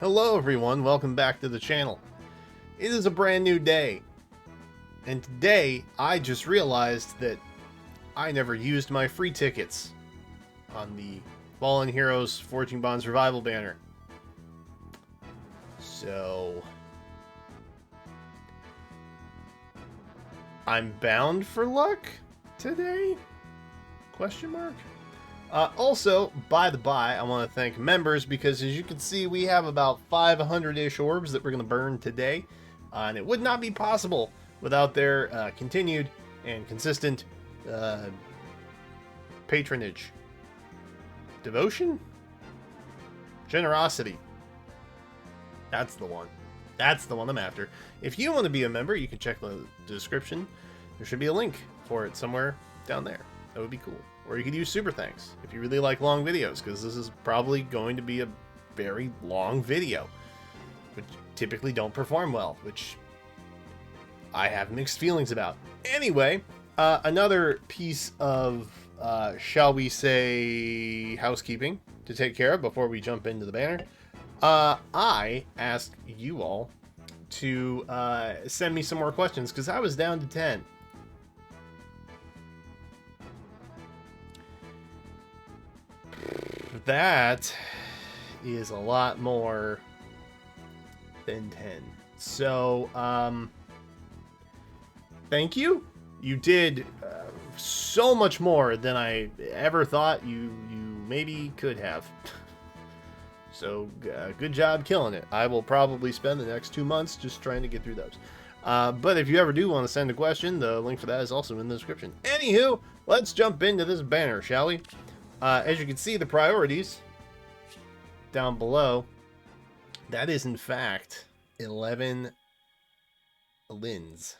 Hello everyone, welcome back to the channel. It is a brand new day, and today I just realized that I never used my free tickets on the Fallen Heroes Forging Bonds Revival banner. So I'm bound for luck today? Question mark? Also, by the by, I want to thank members because, as you can see, we have about 500-ish orbs that we're going to burn today. And it would not be possible without their continued and consistent patronage. Devotion? Generosity. That's the one. That's the one I'm after. If you want to be a member, you can check the description. There should be a link for it somewhere down there. That would be cool. Or you could use super thanks if you really like long videos, because this is probably going to be a very long video, which typically don't perform well, which I have mixed feelings about. Anyway, another piece of, shall we say, housekeeping to take care of before we jump into the banner. I asked you all to send me some more questions, because I was down to 10. That is a lot more than 10. So, thank you. You did so much more than I ever thought you maybe could have. So, good job killing it. I will probably spend the next 2 months just trying to get through those. But if you ever do want to send a question, the link for that is also in the description. Anywho, let's jump into this banner, shall we? As you can see, the priorities down below, that is in fact 11 Lindes,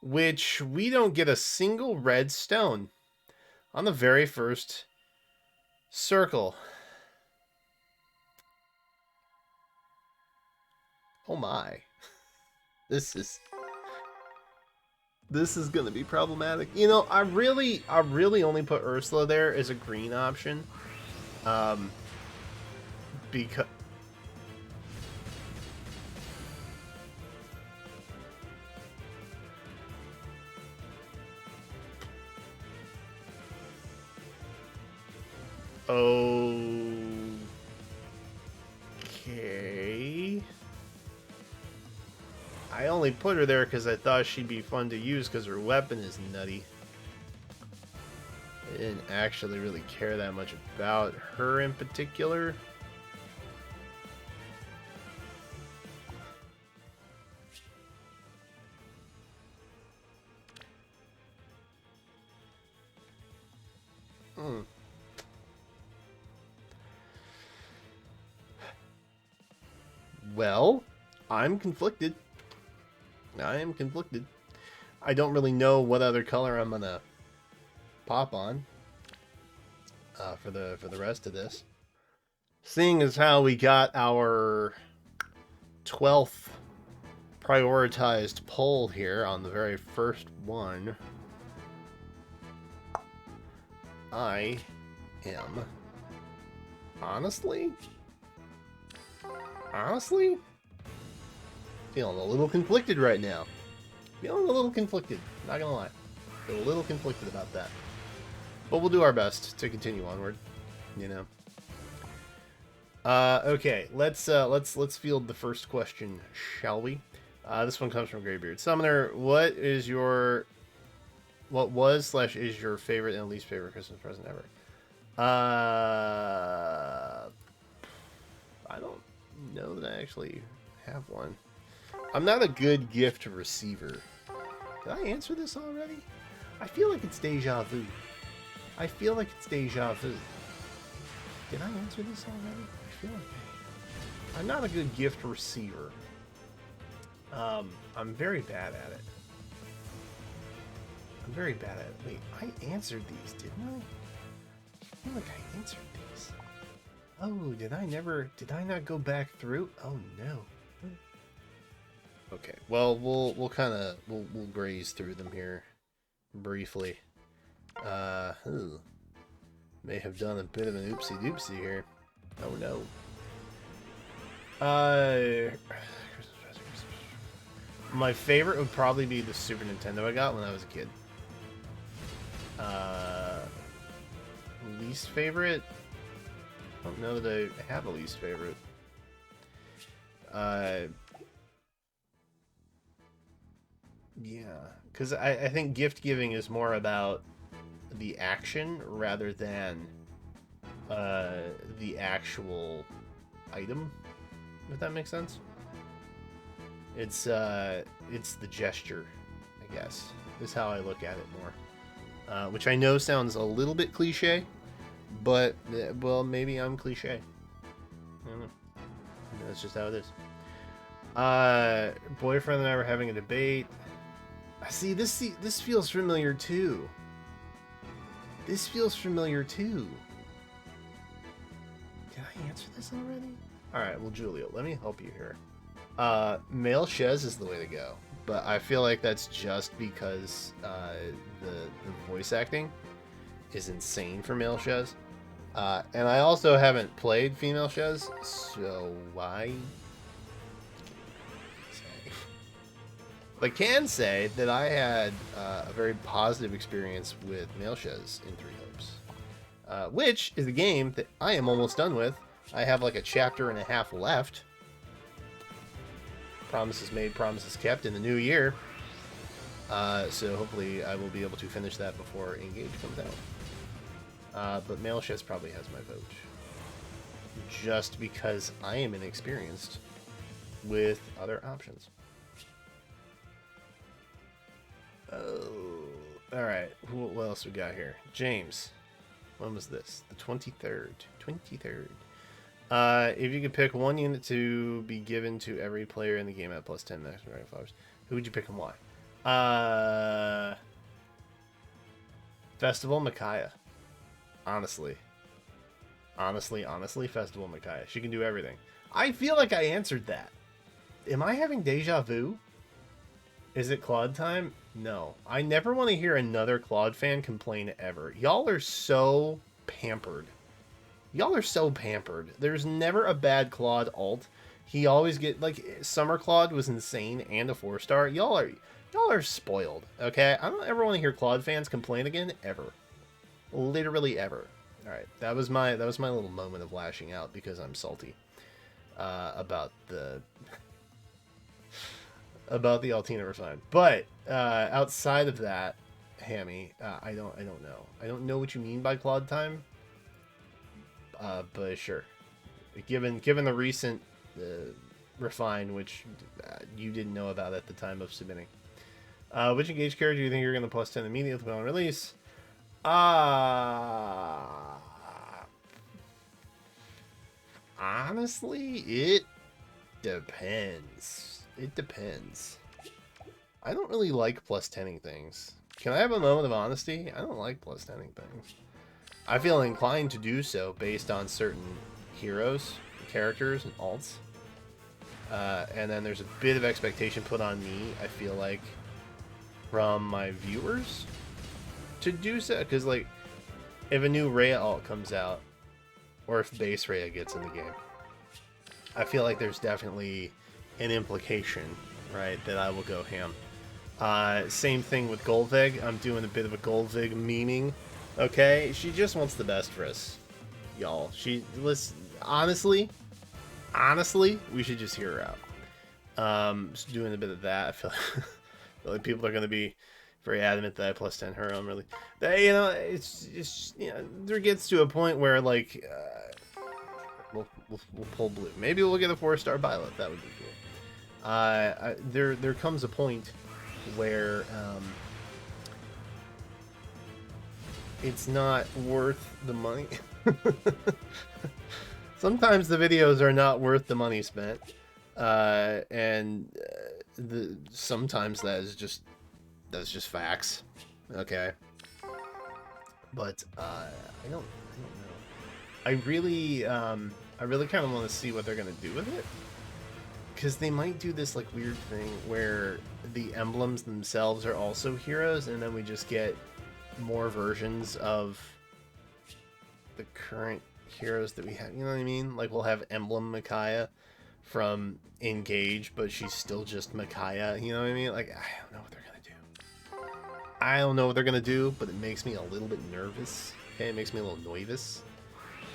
which we don't get a single red stone on the very first circle. Oh my. This is going to be problematic. You know, I really only put Ursula there as a green option. Because okay. I only put her there because I thought she'd be fun to use because her weapon is nutty. I didn't actually really care that much about her in particular. Well, I'm conflicted. I am conflicted. I don't really know what other color I'm gonna pop on for the rest of this. Seeing as how we got our 12th prioritized poll here on the very first one, I am honestly feeling a little conflicted right now. Feeling a little conflicted, not gonna lie. Feel a little conflicted about that. But we'll do our best to continue onward, you know. Okay, let's field the first question, shall we? This one comes from Greybeard. Summoner, what was/is your favorite and least favorite Christmas present ever? I don't know that I actually have one. I'm not a good gift receiver. Did I answer this already? I feel like it's deja vu. I feel like it's deja vu. Did I answer this already? I feel like I'm not a good gift receiver. I'm very bad at it. I'm very bad at it. Wait, I answered these, didn't I? I feel like I answered these. Oh, did I not go back through? Oh no. Okay, well, we'll graze through them here briefly. May have done a bit of an oopsie doopsie here. Oh no. Uh, my favorite would probably be the Super Nintendo I got when I was a kid. Least favorite? I don't know that I have a least favorite. Yeah, because I think gift giving is more about the action rather than the actual item, if that makes sense. It's the gesture, I guess, is how I look at it more. Which I know sounds a little bit cliche, but, well, maybe I'm cliche. I don't know. That's just how it is. Boyfriend and I were having a debate. See, this feels familiar too. This feels familiar too. Did I answer this already? Alright, well, Julia, let me help you here. Male Shez is the way to go. But I feel like that's just because the voice acting is insane for male Shez. And I also haven't played female Shez, so I can say that I had a very positive experience with male Shez in Three Hopes, which is a game that I am almost done with. I have like a chapter and a half left. Promises made, promises kept in the new year. So hopefully I will be able to finish that before Engage comes out. But male Shez probably has my vote. Just because I am inexperienced with other options. Oh, alright. What else we got here? James. When was this? The 23rd. 23rd. If you could pick one unit to be given to every player in the game at plus 10 maximum flowers, who would you pick and why? Festival Micaiah. Honestly, Festival Micaiah. She can do everything. I feel like I answered that. Am I having deja vu? Is it Claude time? No. I never want to hear another Claude fan complain ever. Y'all are so pampered. Y'all are so pampered. There's never a bad Claude alt. He always get like Summer Claude was insane and a 4-star. Y'all are spoiled. Okay, I don't ever want to hear Claude fans complain again ever. Literally ever. All right, that was my little moment of lashing out because I'm salty about the Altina Refine. But outside of that, Hammy, I don't know. I don't know what you mean by Claude time. But sure, given the recent refine, which you didn't know about at the time of submitting, which engaged character do you think you're going to plus 10 immediately on release? Honestly, it depends. It depends. I don't really like plus 10ing things. Can I have a moment of honesty? I don't like plus 10ing things. I feel inclined to do so based on certain heroes, characters, and alts. And then there's a bit of expectation put on me, I feel like, from my viewers to do so. Because, like, if a new Rhea alt comes out, or if base Rhea gets in the game, I feel like there's definitely an implication, right, that I will go ham. Same thing with Goldvig. I'm doing a bit of a Goldvig memeing. Okay, she just wants the best for us, y'all. Honestly, we should just hear her out. Just doing a bit of that. I feel like people are going to be very adamant that I plus 10 her. I'm really, it's there gets to a point where like we'll pull blue. Maybe we'll get a 4-star Violet. That would be cool. There comes a point where it's not worth the money. Sometimes the videos are not worth the money spent, and sometimes that's just facts. Okay, but I don't know. I really kind of want to see what they're gonna do with it, because they might do this like weird thing where the emblems themselves are also heroes, and then we just get more versions of the current heroes that we have. You know what I mean? Like we'll have Emblem Micaiah from Engage, but she's still just Micaiah. You know what I mean? Like, I don't know what they're gonna do. I don't know what they're gonna do, but it makes me a little bit nervous. Okay, it makes me a little nervous,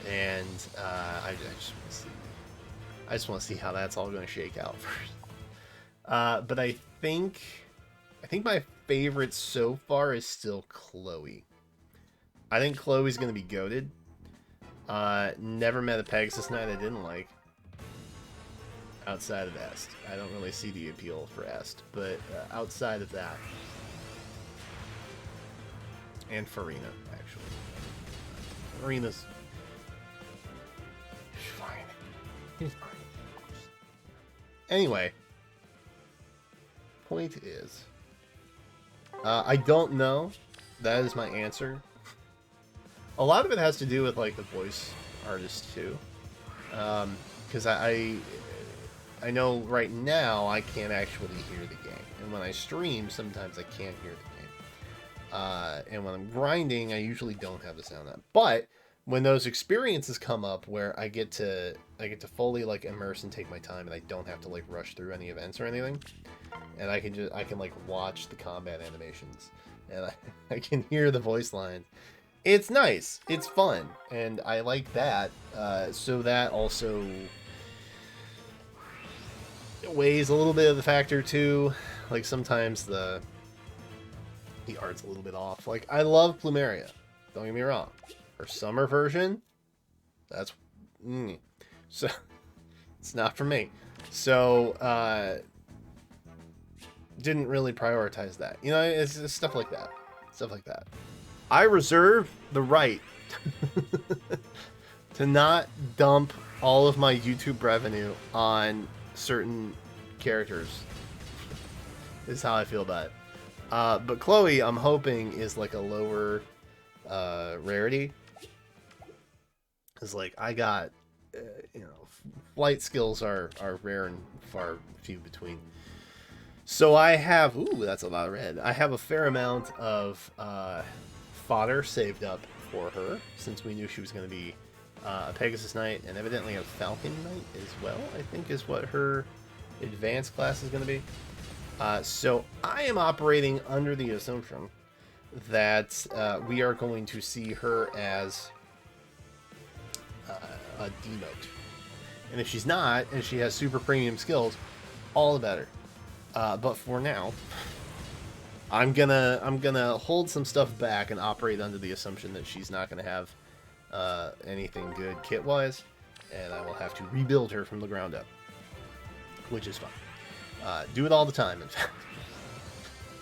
and I just want to see how that's all going to shake out first. But I think my favorite so far is still Chloe. I think Chloe's going to be goated. Never met a Pegasus Knight I didn't like. Outside of Est. I don't really see the appeal for Est, but outside of that. And Farina, actually. Farina's fine. He's fine. Anyway. Point is, I don't know. That is my answer. A lot of it has to do with like the voice artist too, because I know right now I can't actually hear the game, and when I stream, sometimes I can't hear the game. And when I'm grinding, I usually don't have the sound on. But when those experiences come up where I get to fully like immerse and take my time, and I don't have to like rush through any events or anything. And I can like watch the combat animations, and I can hear the voice lines. It's nice. It's fun, and I like that. So that also weighs a little bit of the factor too. Like sometimes the art's a little bit off. Like I love Plumeria. Don't get me wrong. Her summer version, that's so it's not for me. So didn't really prioritize that. You know, it's stuff like that. Stuff like that. I reserve the right to not dump all of my YouTube revenue on certain characters. Is how I feel about it. But Chloe, I'm hoping, is like a lower rarity. Because like I got, you know, flight skills are rare and far few between. So I have, ooh, that's a lot of red. I have a fair amount of fodder saved up for her, since we knew she was going to be a Pegasus Knight, and evidently a Falcon Knight as well, I think is what her advanced class is going to be. So I am operating under the assumption that we are going to see her as a demote. And if she's not, and she has super premium skills, all the better. But for now, I'm gonna hold some stuff back and operate under the assumption that she's not gonna have anything good kit-wise, and I will have to rebuild her from the ground up, which is fun. Do it all the time, in fact.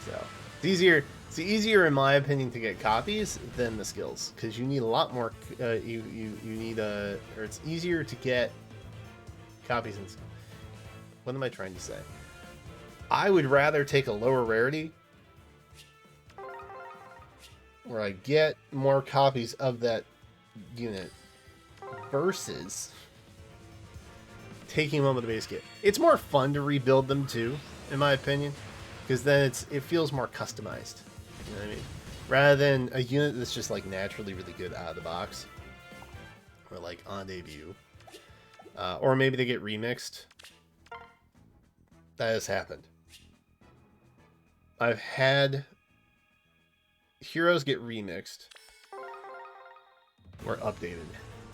So it's easier in my opinion to get copies than the skills, because you need a lot more. You need or it's easier to get copies and. What am I trying to say? I would rather take a lower rarity where I get more copies of that unit versus taking them with the base kit. It's more fun to rebuild them too, in my opinion, because then it feels more customized. You know what I mean? Rather than a unit that's just like naturally really good out of the box, or like on debut, or maybe they get remixed. That has happened. I've had heroes get remixed or updated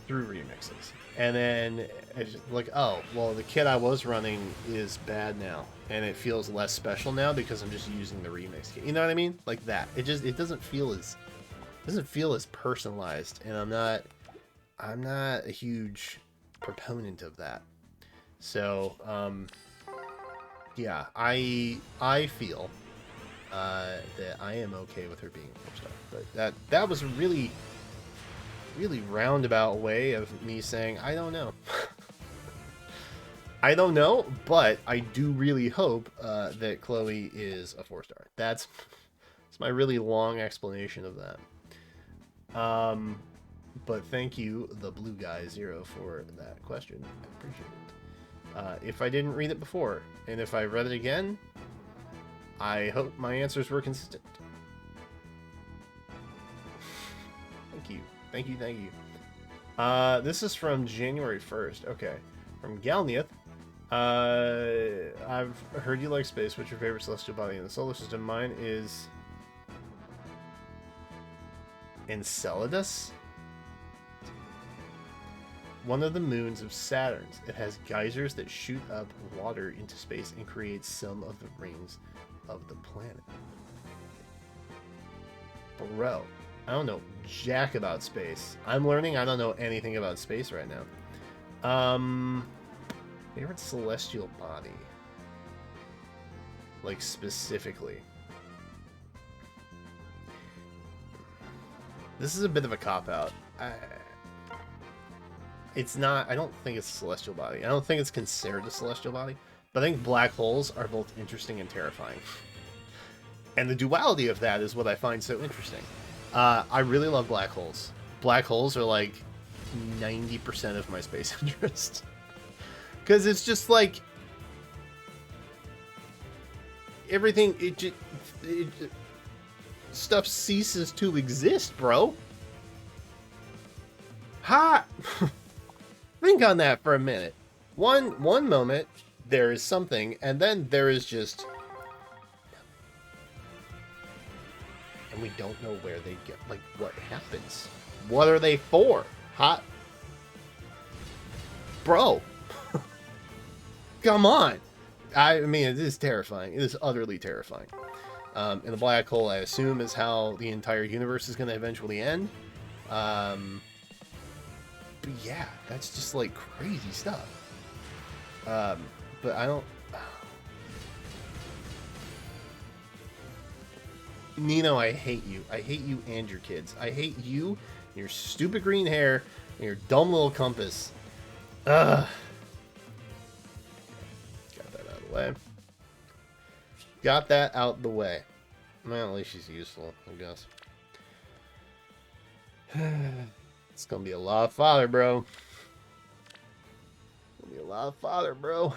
through remixes, and then it's like, oh, well, the kit I was running is bad now, and it feels less special now because I'm just using the remix kit. You know what I mean? Like that. It doesn't feel as personalized, and I'm not a huge proponent of that. So yeah, I feel that I am okay with her being a 4-star, but that was a really roundabout way of me saying I don't know. I don't know, but I do really hope that Chloe is a 4-star. That's my really long explanation of that. But thank you, the blue guy 0, for that question. I appreciate it. If I didn't read it before, and if I read it again, I hope my answers were consistent. Thank you. This is from January 1st. Okay. From Galnieth. I've heard you like space. What's your favorite celestial body in the solar system? Mine is Enceladus, one of the moons of Saturn. It has geysers that shoot up water into space and create some of the rings of the planet. Bro, I don't know jack about space. I'm learning I don't know anything about space right now. Favorite celestial body? Like, specifically. This is a bit of a cop-out. It's not... I don't think it's a celestial body. I don't think it's considered a celestial body. But I think black holes are both interesting and terrifying. And the duality of that is what I find so interesting. I really love black holes. Black holes are like 90% of my space interest. Because it's just like... everything... stuff ceases to exist, bro. Ha! Think on that for a minute. One moment, there is something, and then there is just... and we don't know where they get... like, what happens? What are they for? Hot? Bro! Come on! I mean, it is terrifying. It is utterly terrifying. And the black hole, I assume, is how the entire universe is going to eventually end. But yeah, that's just, like, crazy stuff. But I don't... Nino, I hate you. I hate you and your kids. I hate you, your stupid green hair, and your dumb little compass. Ugh. Got that out of the way. Got that out the way. Well, at least she's useful, I guess. It's gonna be a lot of fodder, bro. It's gonna be a lot of fodder, bro.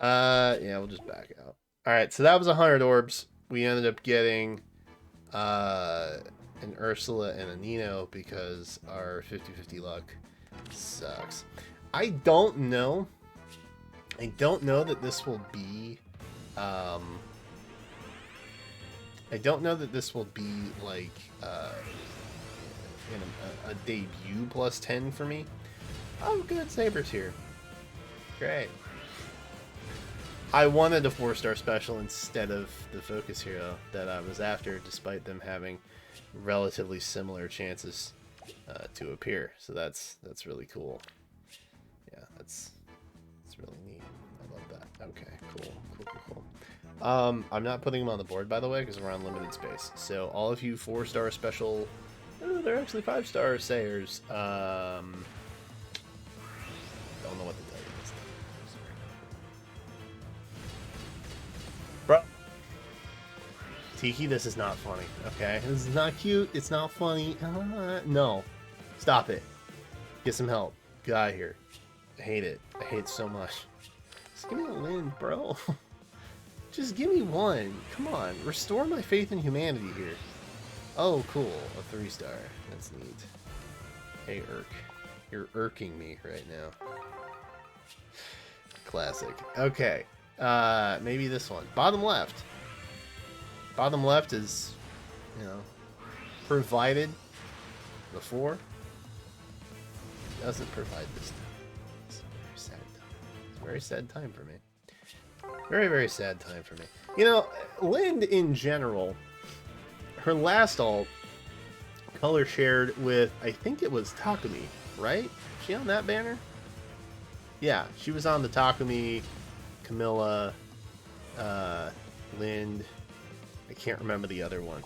Yeah, we'll just back out. Alright, so that was 100 orbs. We ended up getting an Ursula and a Nino because our 50-50 luck sucks. I don't know that this will be I don't know that this will be like in a debut plus 10 for me. Oh, good, Saber's here. Great. I wanted a 4-star special instead of the focus hero that I was after, despite them having relatively similar chances to appear. So that's really cool. Yeah, that's really neat. I love that. Okay, cool. I'm not putting them on the board, by the way, because we're on limited space. So all of you 4-star special, oh, they're actually 5-star sayers. Don't know what to tell you this time. Bro. Tiki, this is not funny, okay? This is not cute. It's not funny. No. Stop it. Get some help. Get out of here. I hate it. I hate it so much. Just give me a Linde, bro. Just give me one. Come on. Restore my faith in humanity here. Oh, cool. A 3-star. That's neat. Hey, Irk. You're irking me right now. Classic. Okay. Maybe this one. Bottom left. Bottom left is, you know, provided before. Doesn't provide this time. It's a very sad time. It's a very sad time for me. Very, very sad time for me. You know, Linde in general, her last ult, color shared with, I think it was Takumi, right? Was she on that banner? Yeah, she was on the Takumi, Camilla, Linde. I can't remember the other one.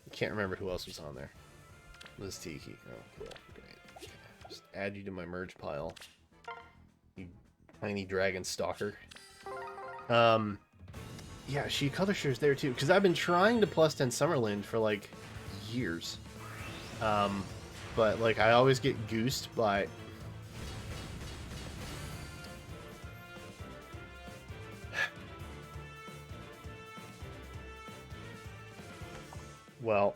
I can't remember who else was on there. Liz Tiki. Oh, cool. Great. Okay. Just add you to my merge pile. You tiny dragon stalker. Yeah, she color shares there too, because I've been trying to plus 10 Summer Linde for like years. But like I always get goosed by well,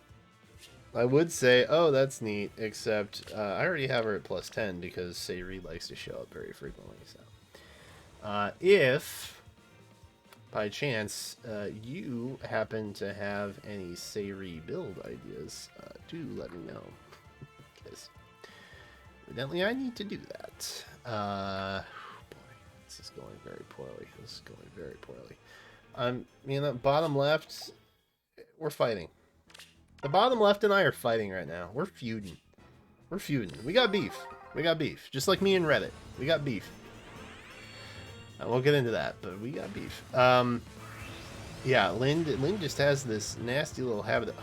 I would say, oh, that's neat, except I already have her at plus 10 because Sayri likes to show up very frequently, so If, by chance, you happen to have any Sayri build ideas, do let me know. Because evidently I need to do that. Boy, this is going very poorly. This is going very poorly. You know, bottom left, we're fighting. The bottom left and I are fighting right now. We're feuding. We're feuding. We got beef. We got beef. Just like me and Reddit. We got beef. I won't get into that, but we got beef. Yeah, Linde just has this nasty little habit of...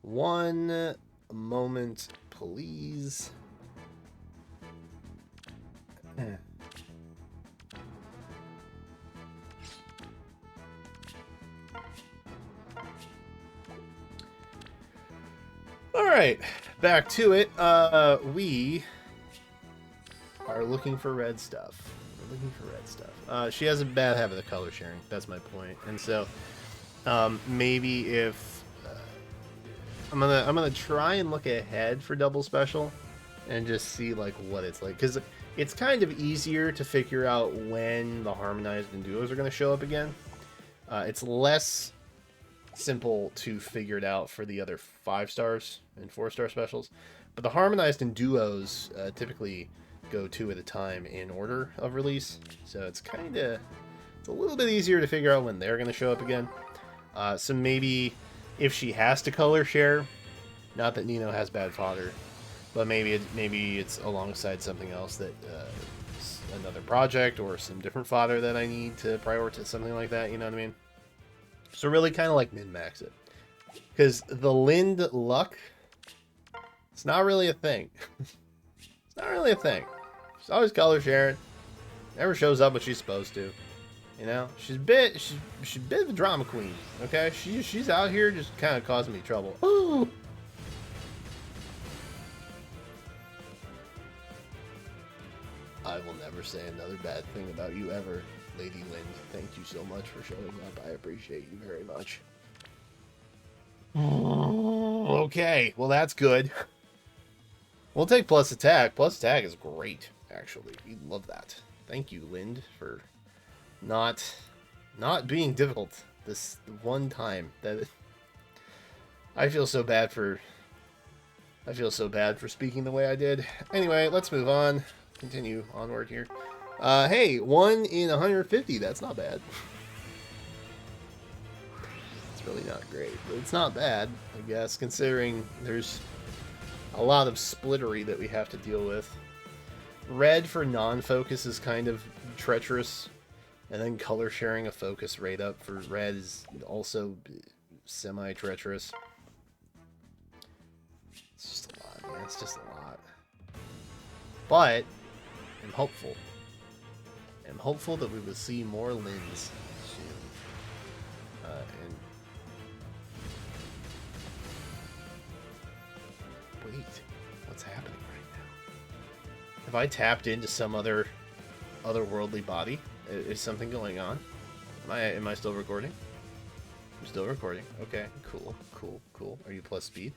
One moment, please. Alright, back to it. We are looking for red stuff. We're looking for red stuff. She has a bad habit of color sharing. That's my point. And so, maybe if... I'm gonna try and look ahead for double special and just see like what it's like, because it's kind of easier to figure out when the harmonized and duos are going to show up again. It's less simple to figure it out for the other 5 stars and 4-star specials, but the harmonized and duos typically go 2 at a time in order of release, so it's a little bit easier to figure out when they're going to show up again. So maybe if she has to color share, not that Nino has bad fodder, but maybe it's alongside something else that another project or some different fodder that I need to prioritize, something like that. You know what I mean? So really, kind of like min-max it, because the Linde luck, it's not really a thing. It's not really a thing. She's always color sharing. Never shows up when she's supposed to. You know, she's a bit of a drama queen. Okay, she's out here just kind of causing me trouble. Ooh. I will never say another bad thing about you ever, Lady Linde. Thank you so much for showing up. I appreciate you very much. Okay, well that's good. We'll take plus attack. Plus attack is great, actually. We love that. Thank you, Linde, for not being difficult this one time. That I feel so bad for speaking the way I did. Anyway, let's move on. Continue onward here. Hey, 1 in 150. That's not bad. It's really not great, but it's not bad, I guess, considering there's a lot of splittery that we have to deal with. Red for non-focus is kind of treacherous. And then color sharing a focus rate up for red is also semi-treacherous. It's just a lot, man. It's just a lot. But I'm hopeful. I'm hopeful that we will see more Lindes soon. And wait, what's happening right now? Have I tapped into some otherworldly body? Is something going on? Am I still recording? I'm still recording. Okay, cool. Are you plus speed?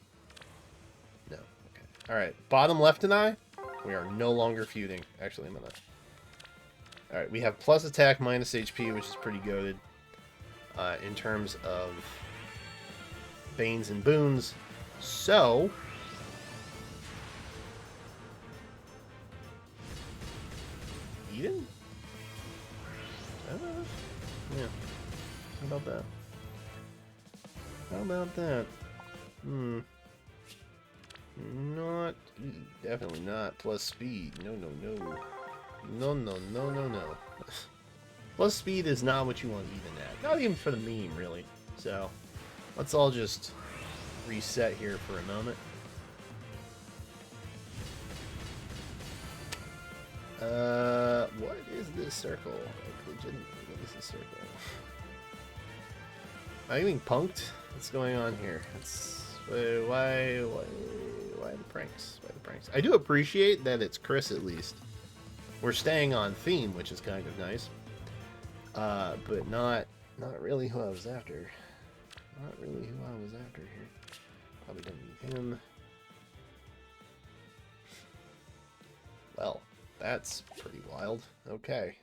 No. Okay. Alright, bottom left and I, we are no longer feuding. Actually, I'm gonna... Alright, we have plus attack, minus HP, which is pretty goated. In terms of Banes and Boons. So... Eden? Yeah. How about that? How about that? Not... Definitely not. Plus speed. No. No. Plus speed is not what you want even at. Not even for the meme, really. So, let's all just reset here for a moment. What is this circle? Like, legitimately, what is this circle? Am I getting punked? What's going on here? Why the pranks? Why the pranks? I do appreciate that it's Chris, at least. We're staying on theme, which is kind of nice. But not really who I was after. not really who I was after here. Probably don't need him. Well, that's pretty wild. Okay.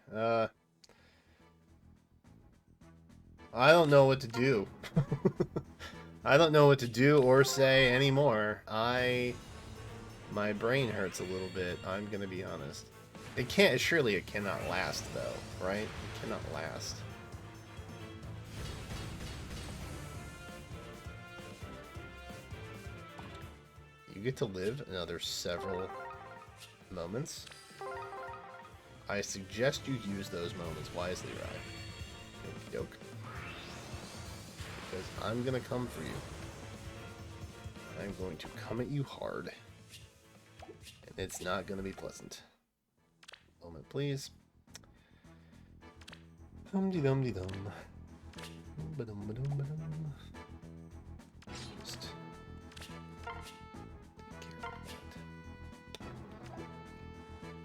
I don't know what to do. I don't know what to do or say anymore. My brain hurts a little bit, I'm gonna be honest. It can't, surely it cannot last though, right? It cannot last. You get to live another several moments. I suggest you use those moments wisely, Rye. Okey-doke. Because I'm gonna come for you. I'm going to come at you hard. And it's not gonna be pleasant. Moment, please. Dum-de-dum-de-dum. Ba-dum-ba-dum-ba-dum. Just take care of that.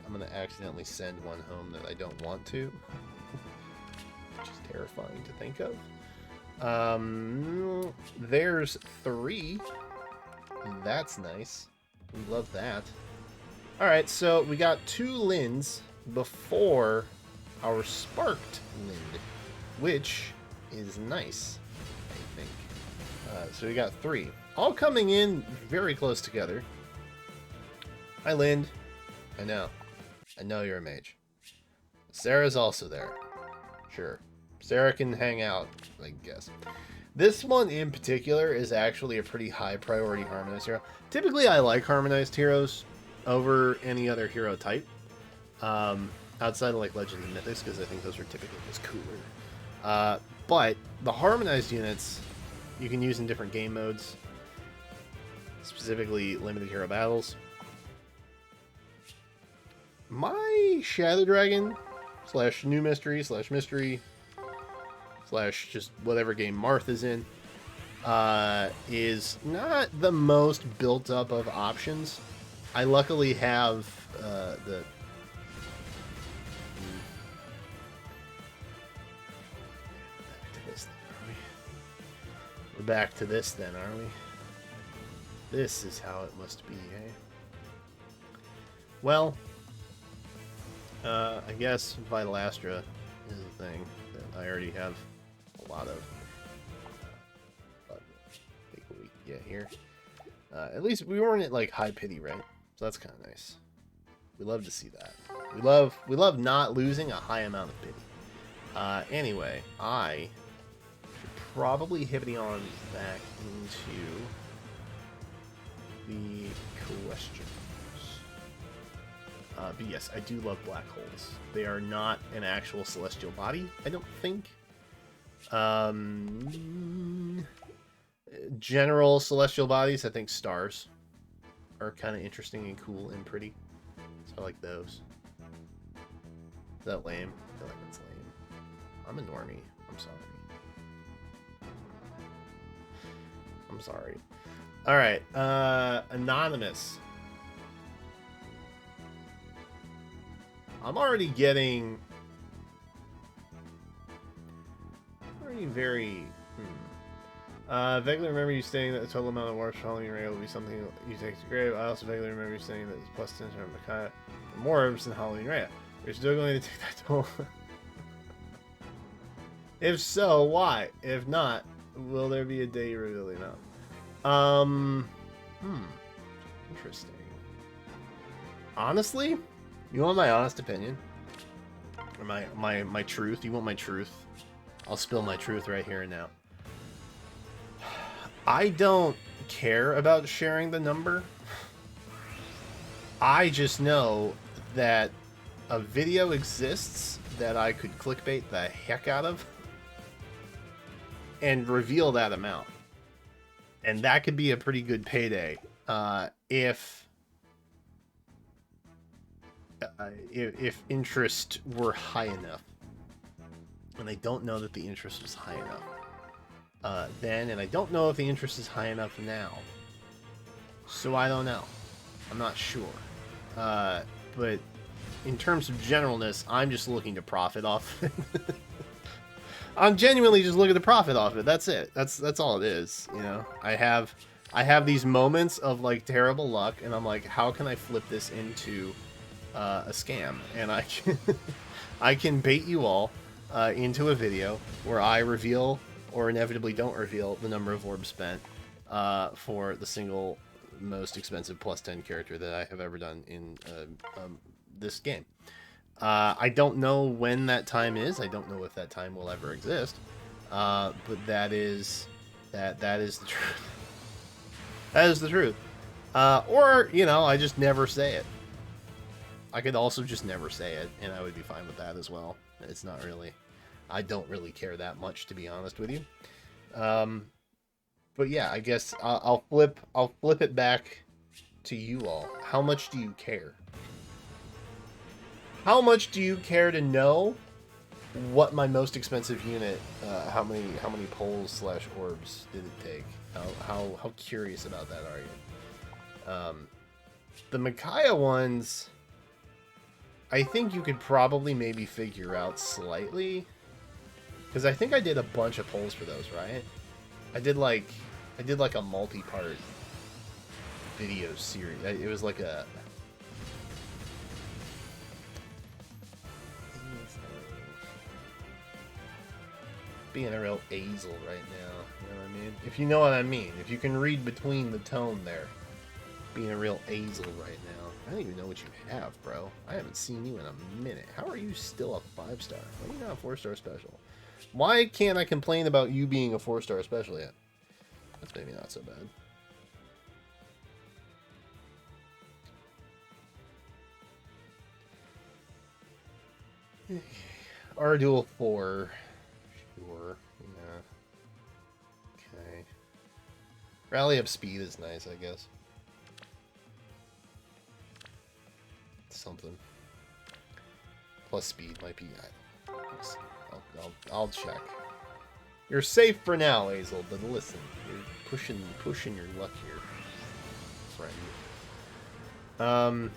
I'm gonna accidentally send one home that I don't want to. Which is terrifying to think of. There's 3. That's nice. We love that. Alright, so we got 2 Lindes before our sparked Linde, which is nice, I think. So we got 3. All coming in very close together. Hi, Linde. I know. I know you're a mage. Sarah's also there. Sure. Sarah can hang out, I guess. This one in particular is actually a pretty high priority harmonized hero. Typically, I like harmonized heroes over any other hero type. Outside of like Legends and Mythics, because I think those are typically just cooler. But the harmonized units you can use in different game modes. Specifically, limited hero battles. My Shadow Dragon / New Mystery / Mystery / just whatever game Marth is in, is not the most built up of options. I luckily have the... We're back to this then, are we? This is how it must be, eh? Well, I guess Vital Astra is a thing that I already have a lot of. But take what we can get here. At least we weren't at like high pity, right? So that's kind of nice. We love to see that. We love not losing a high amount of pity. Anyway, I should probably hippity on back into the questions. But yes, I do love black holes. They are not an actual celestial body, I don't think. General celestial bodies, I think stars are kind of interesting and cool and pretty. So I like those. Is that lame? I feel like that's lame. I'm a normie. I'm sorry. I'm sorry. Alright, Anonymous. I'm already getting... very... vaguely remember you saying that the total amount of warps following your raid will be something you take to grave. I also vaguely remember you saying that it's plus 10 from more orbs than Halloween Raya. You're still going to take that total. If so, why? If not, will there be a day you reveal the amount? Interesting. Honestly, you want my honest opinion? Or my truth? You want my truth? I'll spill my truth right here and now. I don't care about sharing the number. I just know that a video exists that I could clickbait the heck out of and reveal that amount. And that could be a pretty good payday if interest were high enough. And I don't know that the interest was high enough then, and I don't know if the interest is high enough now. So I don't know. I'm not sure. But in terms of generalness, I'm just looking to profit off. I'm genuinely just looking at the profit off it. That's it. That's all it is. You know, I have these moments of like terrible luck, and I'm like, how can I flip this into a scam? And I can I can bait you all into a video where I reveal or inevitably don't reveal the number of orbs spent for the single most expensive plus 10 character that I have ever done in this game. I don't know when that time is. I don't know if that time will ever exist. But that is the truth. That is the truth. Or, you know, I just never say it. I could also just never say it, and I would be fine with that as well. It's not really... I don't really care that much, to be honest with you. But yeah, I guess I'll flip it back to you all. How much do you care? How much do you care to know what my most expensive unit, how many poles / orbs did it take? How curious about that are you? The Micaiah ones, I think you could probably maybe figure out slightly, because I think I did a bunch of polls for those, right? I did like a multi-part video series. It was like a... being a real azel right now, you know what I mean? If you know what I mean. If you can read between the tone there. Being a real azel right now. I don't even know what you have, bro. I haven't seen you in a minute. How are you still a 5-star? Why are you not a 4-star special? Why can't I complain about you being a 4-star special yet? That's maybe not so bad. R-Dual 4. Sure. Yeah. Okay. Rally up speed is nice, I guess. Something. Plus speed might be... I'll check. You're safe for now, Azel, but listen, you're pushing your luck here, friend.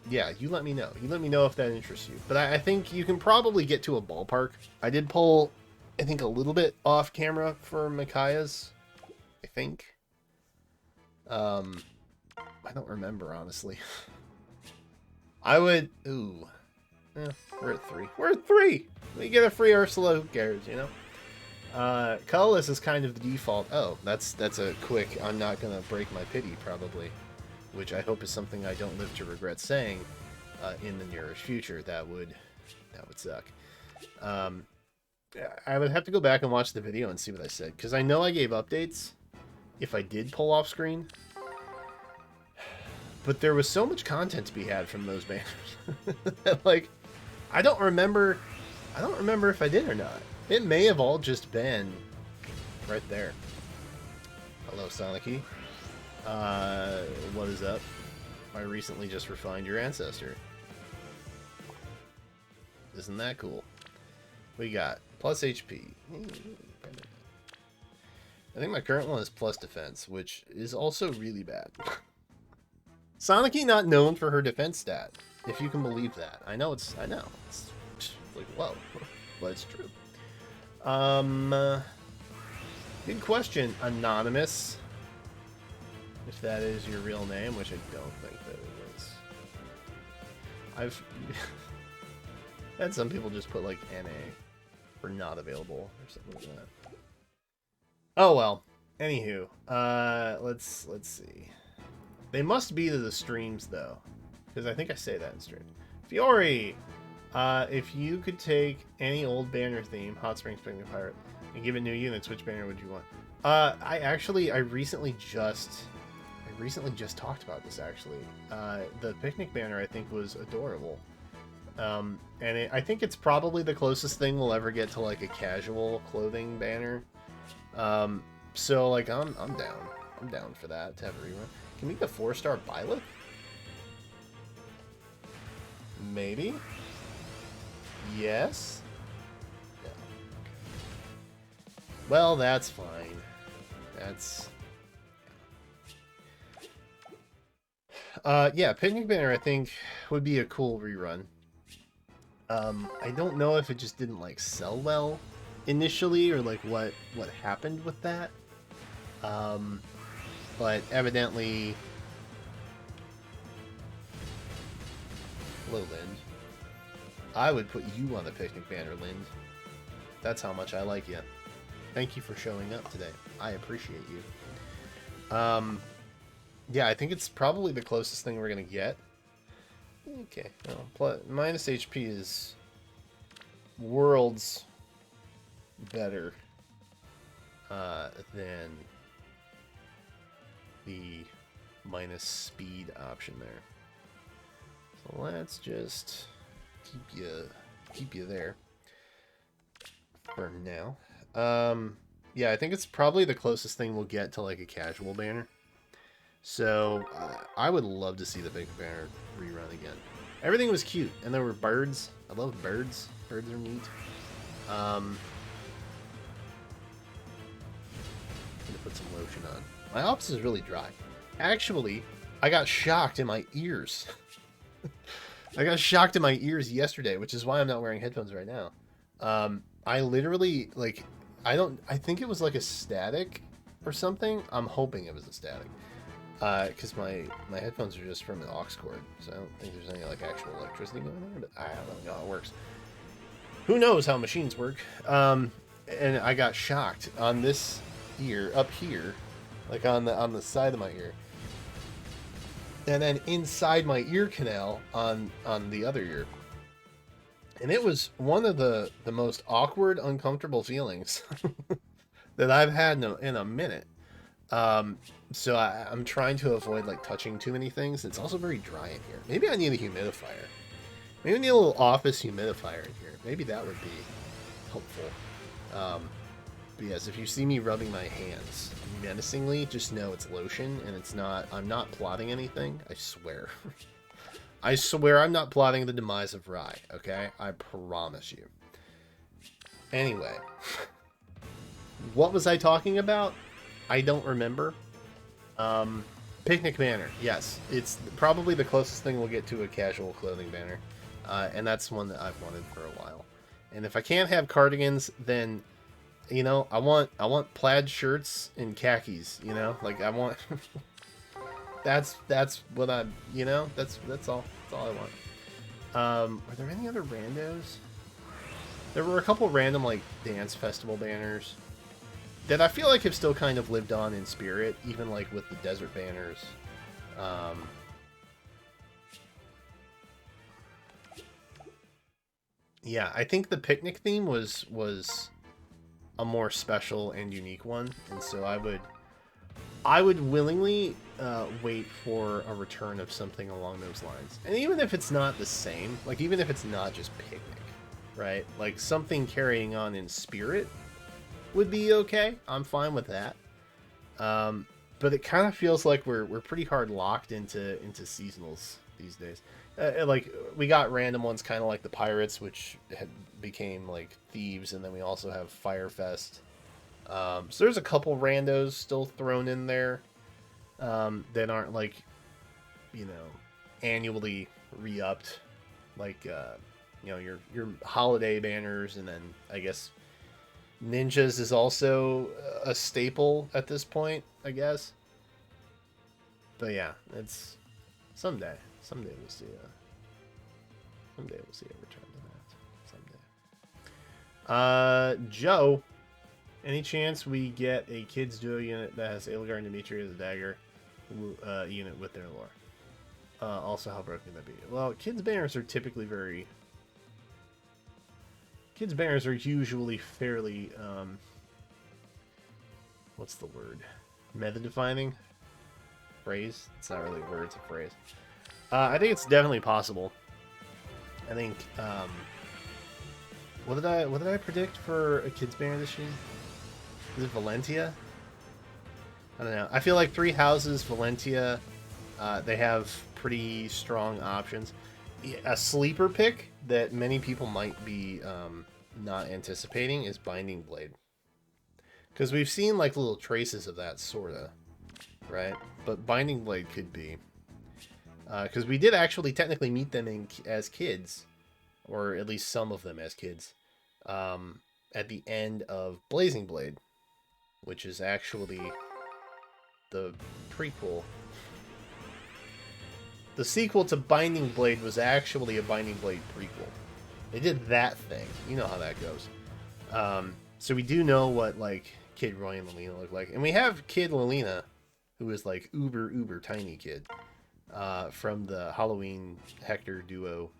Yeah, you let me know. You let me know if that interests you. But I think you can probably get to a ballpark. I did pull, I think, a little bit off camera for Micaiah's, I think. I don't remember, honestly. I would... Ooh. We're at 3. We're at 3! We get a free Ursula, who cares, you know? Colorless is kind of the default. Oh, that's a quick, I'm not gonna break my pity, probably. Which I hope is something I don't live to regret saying in the nearest future. That would suck. I would have to go back and watch the video and see what I said, because I know I gave updates if I did pull off screen. But there was so much content to be had from those banners. Like, I don't remember if I did or not. It may have all just been right there. Hello, Sonicy. What is up? I recently just refined your ancestor. Isn't that cool? We got plus HP. I think my current one is plus defense, which is also really bad. Sonicy not known for her defense stat, if you can believe that. I know it's like, whoa, but it's true. Good question, Anonymous. If that is your real name, which I don't think that it is. I've had some people just put like NA for not available or something like that. Oh well. Anywho, let's see. They must be to the streams though, because I think I say that in stream. Fiore, if you could take any old banner theme, Hot Springs Picnic Pirate, and give it new units, which banner would you want? I recently just talked about this actually. The picnic banner I think was adorable, and I think it's probably the closest thing we'll ever get to like a casual clothing banner. So like I'm down for that to have a rerun. Can we get a 4-star Byleth? Maybe. Yes. Yeah. Well, that's fine. That's... yeah, Picnic Banner, I think, would be a cool rerun. I don't know if it just didn't, like, sell well, initially, or like what happened with that. But evidently, hello, Linde. I would put you on the picnic banner, Linde. That's how much I like you. Thank you for showing up today. I appreciate you. Yeah, I think it's probably the closest thing we're gonna get. Okay, well, minus HP is worlds better than the minus speed option there. So let's just keep you there for now. Yeah, I think it's probably the closest thing we'll get to like a casual banner. So I would love to see the big banner rerun again. Everything was cute, and there were birds. I love birds. Birds are neat. I'm gonna put some lotion on. My office is really dry. Actually, I got shocked in my ears. I got shocked in my ears yesterday, which is why I'm not wearing headphones right now. I literally, like, I think it was like a static or something. I'm hoping it was a static. Because my headphones are just from an aux cord, so I don't think there's any, like, actual electricity going there, but I don't really know how it works. Who knows how machines work? And I got shocked on this ear, up here, like on the side of my ear. And then inside my ear canal on the other ear. And it was one of the most awkward, uncomfortable feelings that I've had in a minute. So I'm trying to avoid like touching too many things. It's also very dry in here. Maybe I need a humidifier. Maybe I need a little office humidifier in here. Maybe that would be helpful. But yes, if you see me rubbing my hands menacingly, just know it's lotion, and it's not. I'm not plotting anything. I swear. I swear I'm not plotting the demise of Rye. Okay, I promise you. Anyway, what was I talking about? I don't remember. Picnic banner. Yes, it's probably the closest thing we'll get to a casual clothing banner, and that's one that I've wanted for a while. And if I can't have cardigans, then you know I want plaid shirts and khakis. You know, like I want. that's what I. You know, that's all. That's all I want. Are there any other randos? There were a couple random like dance festival banners that I feel like have still kind of lived on in spirit, even like with the desert banners. Yeah, I think the picnic theme was a more special and unique one, and so I would willingly wait for a return of something along those lines. And even if it's not the same, like even if it's not just picnic, right? Like something carrying on in spirit would be okay. I'm fine with that. But it kind of feels like we're pretty hard locked into seasonals these days. Like we got random ones, kind of like the pirates, which became like thieves, and then we also have Firefest. So there's a couple randos still thrown in there that aren't like, you know, annually re-upped, like you know, your holiday banners, and then I guess ninjas is also a staple at this point, I guess. But yeah, it's someday we'll see a return to that. Someday. Joe, any chance we get a kids duo unit that has Eilgar and Dimitri as a dagger unit with their lore? Also, how broken can that be? Well, kids banners are typically very. Kids banners are usually fairly, what's the word? Meta-defining? Phrase? It's not really a word, it's a phrase. I think it's definitely possible. I think, what did I predict for a kids banner this year? Is it Valentia? I don't know. I feel like Three Houses, Valentia, they have pretty strong options. A sleeper pick that many people might be not anticipating is Binding Blade, because we've seen like little traces of that sorta, right? But Binding Blade could be, because we did actually technically meet them as kids, or at least some of them as kids, at the end of Blazing Blade, which is actually the prequel. The sequel to Binding Blade was actually a Binding Blade prequel. They did that thing. You know how that goes. So we do know what, like, Kid Roy and Lilina look like. And we have Kid Lilina, who is, like, uber tiny kid, from the Halloween Hector duo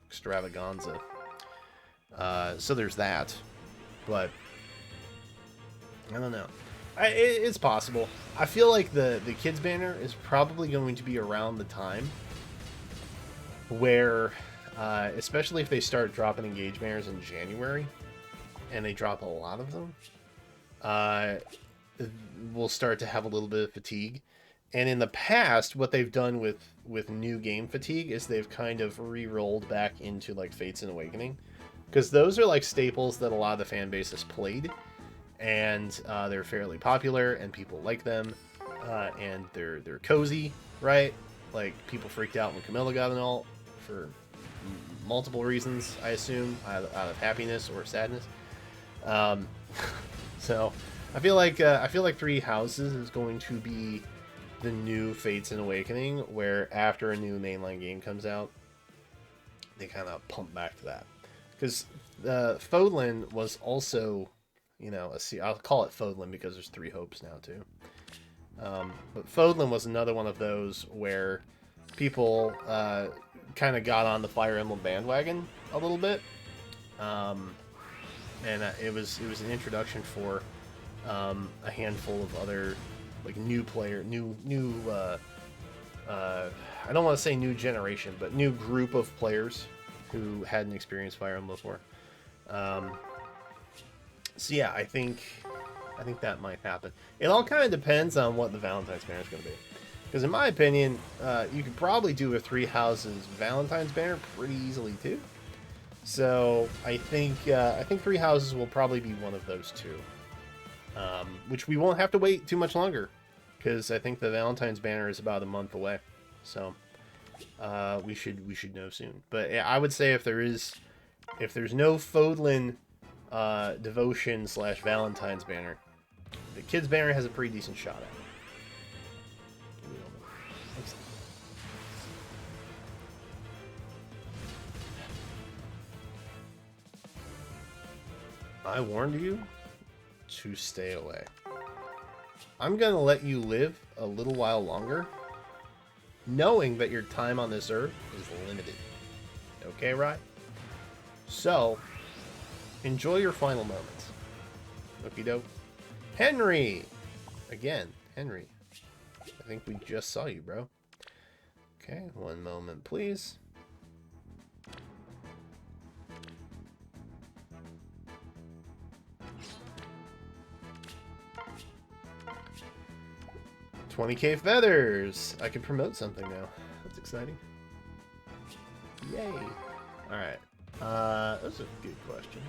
extravaganza. So there's that. But I don't know. It's possible. I feel like the kids banner is probably going to be around the time where, especially if they start dropping engage banners in January, and they drop a lot of them, we'll start to have a little bit of fatigue. And in the past, what they've done with new game fatigue is they've kind of re-rolled back into like Fates and Awakening, because those are like staples that a lot of the fan base has played, and they're fairly popular and people like them, and they're cozy, right? Like, people freaked out when Camilla got an alt for multiple reasons, I assume, out of happiness or sadness. So I feel like Three Houses is going to be the new Fates and Awakening, where after a new mainline game comes out, they kind of pump back to that. Because Fodlin was also, you know, I'll call it Fodlin because there's 3 hopes now too. But Fodlin was another one of those where people kind of got on the Fire Emblem bandwagon a little bit, and it was an introduction for a handful of other, like, new I don't want to say new generation, but new group of players who hadn't experienced Fire Emblem before. So yeah, I think that might happen. It all kind of depends on what the Valentine's banner is going to be. Because in my opinion, you could probably do a 3 Houses Valentine's banner pretty easily too. So I think 3 Houses will probably be one of those 2, which we won't have to wait too much longer, because I think the Valentine's banner is about a month away. So we should know soon. But yeah, I would say if there's no Fodlin devotion / Valentine's banner, the kids banner has a pretty decent shot at it. I warned you to stay away. I'm gonna let you live a little while longer, knowing that your time on this earth is limited. Okay, right? So enjoy your final moments. Okie doke. Henry! Again, Henry. I think we just saw you, bro. Okay, one moment, please. $20K feathers! I can promote something now. That's exciting. Yay! Alright. That's a good question.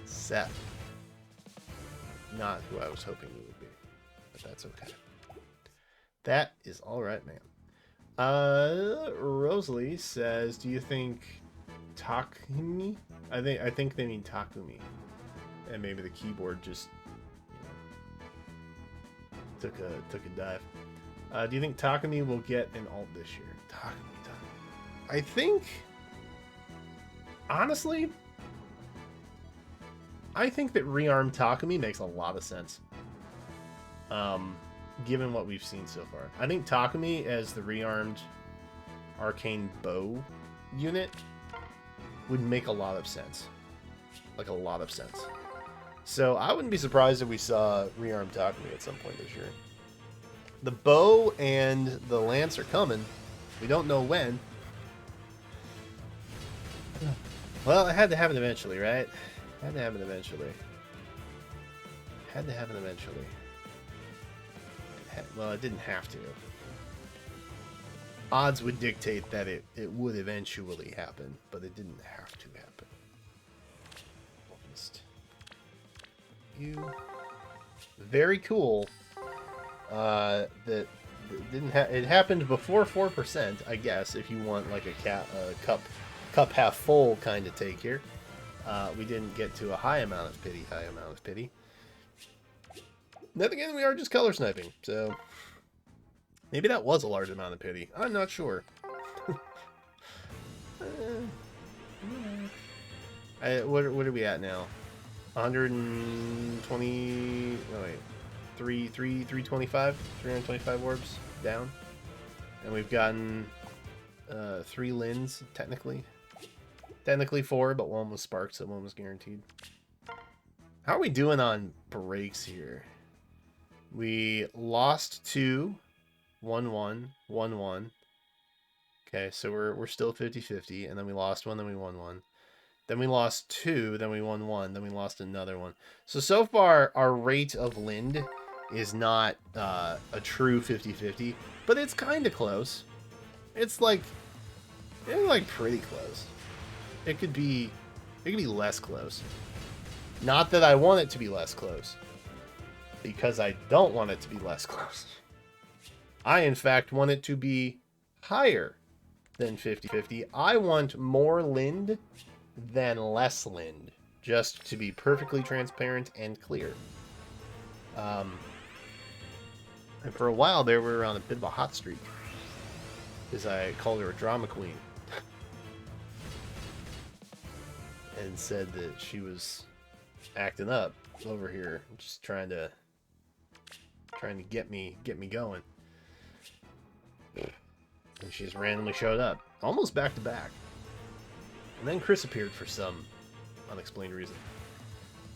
Seth. Not who I was hoping he would be. But that's okay. That is alright, man. Rosalie says, do you think Takumi? I think they mean Takumi. And maybe the keyboard just, you know, took a dive. Do you think Takumi will get an alt this year? Takumi. I think, honestly, I think that rearmed Takumi makes a lot of sense. Given what we've seen so far. I think Takumi as the rearmed arcane bow unit would make a lot of sense. Like, a lot of sense. So I wouldn't be surprised if we saw rearmed Takumi at some point this year. The bow and the lance are coming. We don't know when. Well, it had to happen eventually, right? Had to happen eventually. Had to happen eventually. Well, it didn't have to. Odds would dictate that it would eventually happen, but it didn't have to happen. Just you. Very cool that it happened before 4%, I guess, if you want like a cup half full kind of take here. We didn't get to a high amount of pity. Then again, we are just color sniping, so maybe that was a large amount of pity. I'm not sure. What are we at now? 120. Oh wait, 325 orbs down, and we've gotten 3 Lindes technically 4, but one was sparked, so one was guaranteed. How are we doing on breaks here? We lost 2, 1-1, 1-1. Okay, so we're still 50-50, and then we lost 1, then we won 1. Then we lost 2, then we won 1, then we lost another 1. So far, our rate of Linde is not a true 50-50, but it's kind of close. It's like pretty close. It could be less close. Not that I want it to be less close, because I don't want it to be less close. I, in fact, want it to be higher than 50-50. I want more Linde than less Linde, just to be perfectly transparent and clear. And for a while there, we were on a bit of a hot streak, because I called her a drama queen. And said that she was acting up over here, just trying to get me going. And she just randomly showed up, almost back to back. And then Chris appeared for some unexplained reason.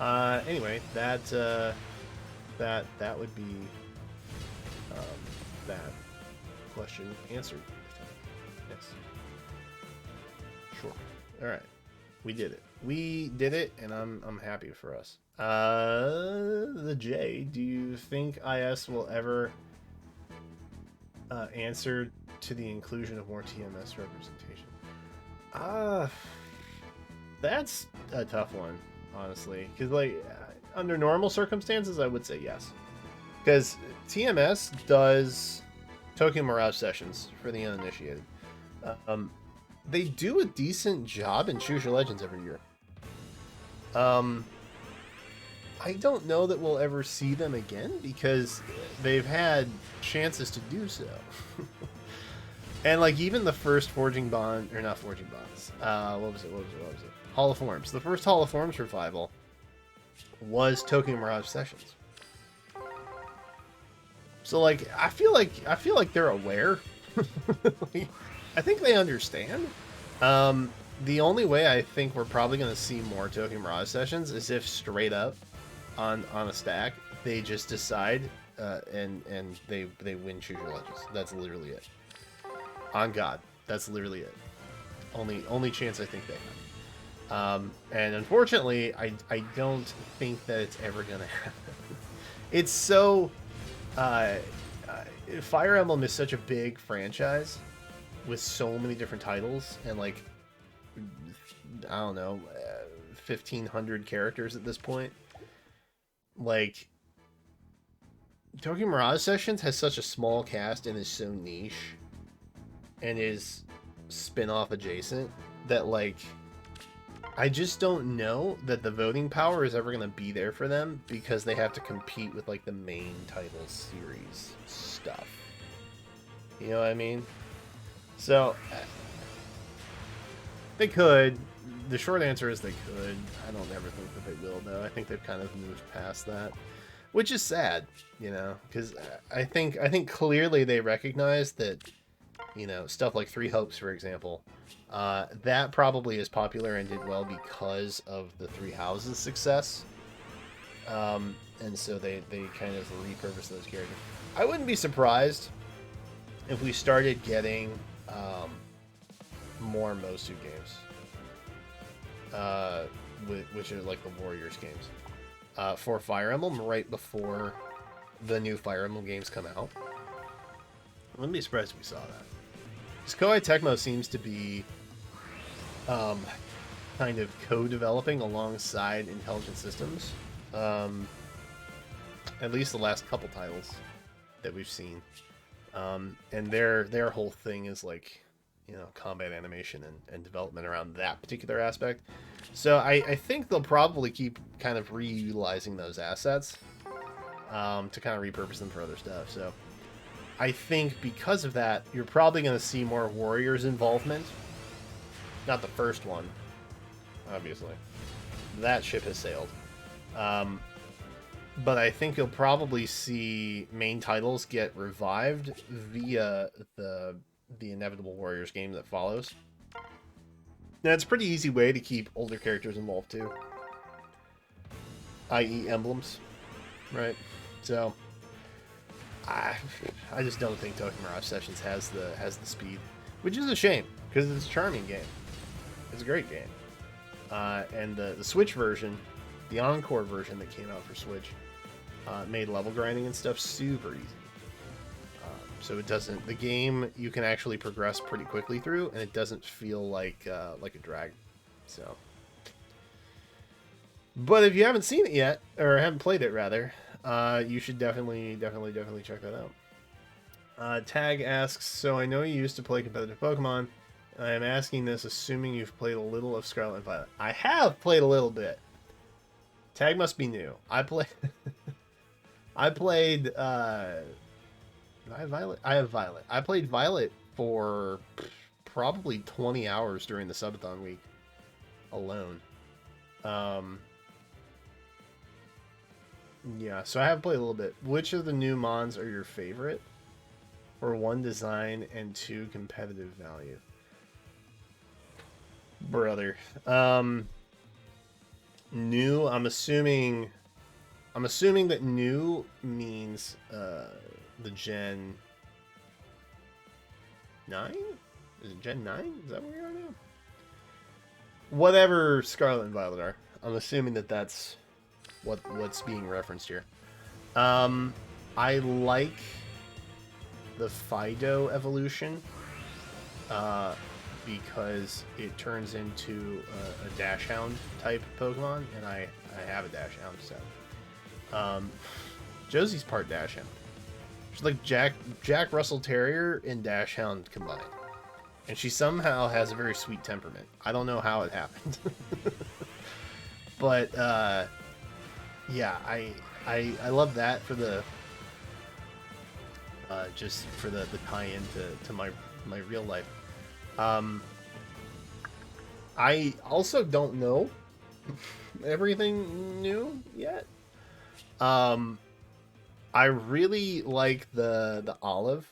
Anyway, that would be that question answered. Yes. Sure. All right. We did it. We did it, and I'm happy for us. The J, do you think IS will ever answer to the inclusion of more TMS representation? That's a tough one, honestly. Because, like, under normal circumstances, I would say yes. Because TMS does Tokyo Mirage sessions for the uninitiated. They do a decent job in Choose Your Legends every year. I don't know that we'll ever see them again, because they've had chances to do so. And, like, even the first Forging Bond, or not Forging Bonds, what was it? Hall of Forms. The first Hall of Forms revival was Tokyo Mirage Sessions. So, like, I feel like they're aware. Like, I think they understand. The only way I think we're probably going to see more Tokyo Mirage Sessions is if straight up on a stack they just decide and they win Choose Your Legends. That's literally it. On God, that's literally it. Only chance I think they have. And unfortunately, I don't think that it's ever going to happen. It's so... Fire Emblem is such a big franchise with so many different titles and, like, I don't know, 1,500 characters at this point. Like, Tokyo Mirage Sessions has such a small cast and is so niche and is spin-off adjacent that, like, I just don't know that the voting power is ever going to be there for them, because they have to compete with, like, the main title series stuff. You know what I mean? So, they could. The short answer is they could. I don't ever think that they will, though. I think they've kind of moved past that, which is sad, you know, because I think clearly they recognize that, you know, stuff like Three Hopes, for example, that probably is popular and did well because of the Three Houses success, and so they kind of repurposed those characters. I wouldn't be surprised if we started getting more Mosu games, which are like the Warriors games, for Fire Emblem right before the new Fire Emblem games come out. I wouldn't be surprised if we saw that. Because Koei Tecmo seems to be kind of co-developing alongside Intelligent Systems. At least the last couple titles that we've seen. And their whole thing is like, you know, combat animation and development around that particular aspect. So I think they'll probably keep kind of reutilizing those assets to kind of repurpose them for other stuff. So I think because of that, you're probably going to see more Warriors involvement. Not the first one, obviously. That ship has sailed. But I think you'll probably see main titles get revived via the inevitable Warriors game that follows. Now, it's a pretty easy way to keep older characters involved too, i.e. emblems, right? So I just don't think Tokyo Mirage Sessions has the speed, which is a shame because it's a charming game. It's a great game, and the Switch version, the Encore version that came out for Switch, made level grinding and stuff super easy. So it doesn't. The game you can actually progress pretty quickly through, and it doesn't feel like a drag. So, but if you haven't seen it yet, or haven't played it rather, you should definitely check that out. Tag asks, so I know you used to play competitive Pokemon. I am asking this assuming you've played a little of Scarlet and Violet. I have played a little bit. Tag must be new. I played. I played. I have Violet. I have Violet. I played Violet for probably 20 hours during the subathon week alone. Yeah, so I have played a little bit. Which of the new mons are your favorite? For 1, design, and 2, competitive value. Brother. New, I'm assuming that new means the Gen 9? Is it Gen 9? Is that where we are now? Whatever Scarlet and Violet are. I'm assuming that that's what's being referenced here. I like the Fido evolution because it turns into a Dash Hound type Pokemon, and I have a Dash Hound, so Josie's part Dash Hound. She's like Jack Russell Terrier and Dash Hound combined, and she somehow has a very sweet temperament. I don't know how it happened, but yeah, I love that for the just for the tie-in to my real life. I also don't know everything new yet. I really like the olive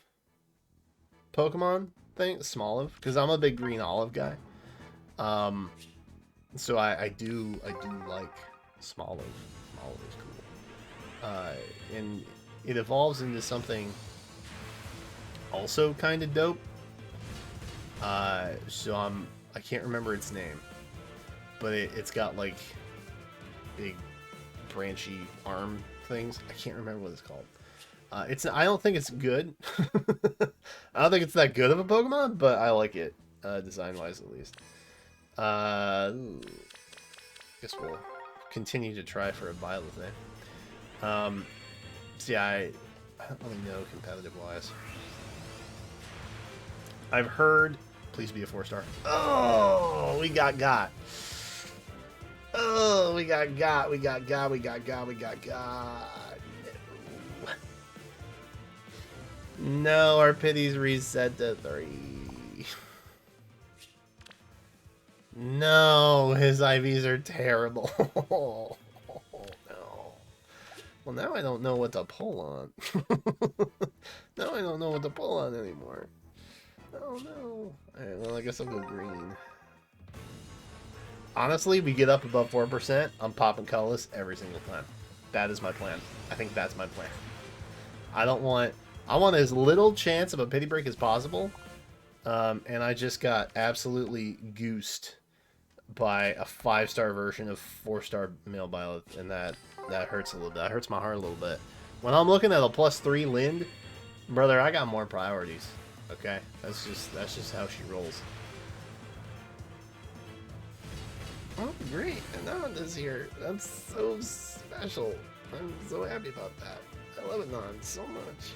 Pokemon thing, Smoliv, because I'm a big green olive guy. So I do like Smoliv. Smoliv is cool. And it evolves into something also kind of dope. So I can't remember its name, but it's got like big branchy arm things. I can't remember what it's called. I don't think it's good. I don't think it's that good of a Pokemon, but I like it, design-wise at least. Guess we'll continue to try for a Violet thing. So yeah, I don't really know competitive-wise. I've heard... Please be a 4-star. Oh, we got. Oh, we got. We got. No, our pities reset to 3. No, his IVs are terrible. No. Well, now I don't know what to pull on. Now I don't know what to pull on anymore. Oh no. Alright, well, I guess I'll go green. Honestly, we get up above 4%, I'm popping colorless every single time. That is my plan. I think that's my plan. I want as little chance of a pity break as possible. And I just got absolutely goosed by a 5-star version of 4-star male Violet, and that hurts a little bit. That hurts my heart a little bit. When I'm looking at a +3 Linde, brother, I got more priorities. Okay, that's just how she rolls. Oh, great! And now it is here. That's so special. I'm so happy about that. I love it, Non, so much.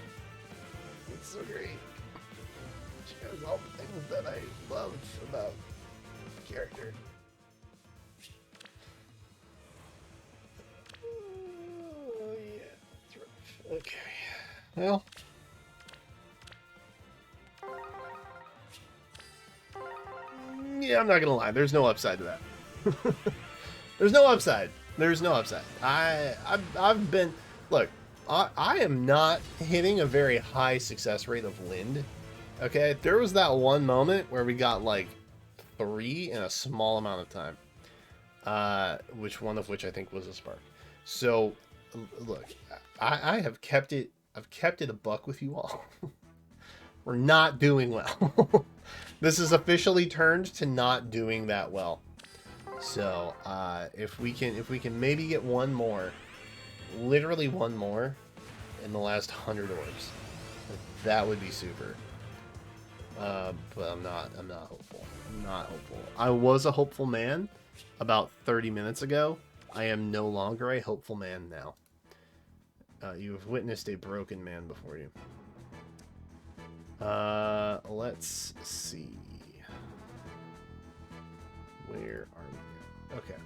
It's so great. She has all the things that I love about the character. Oh, yeah. That's rough. Okay. Well. Yeah, I'm not gonna lie. There's no upside to that. There's no upside. There's no upside. I've been... Look, I am not hitting a very high success rate of Linde. Okay? There was that one moment where we got, like, 3 in a small amount of time. One of which I think was a spark. So, look, I have kept it... I've kept it a buck with you all. We're not doing well. This is officially turned to not doing that well. So, if we can maybe get one more, literally one more, in the last 100 orbs, that would be super. But I'm not hopeful. I'm not hopeful. I was a hopeful man about 30 minutes ago. I am no longer a hopeful man now. You have witnessed a broken man before you. Let's see. Where are we? Okay.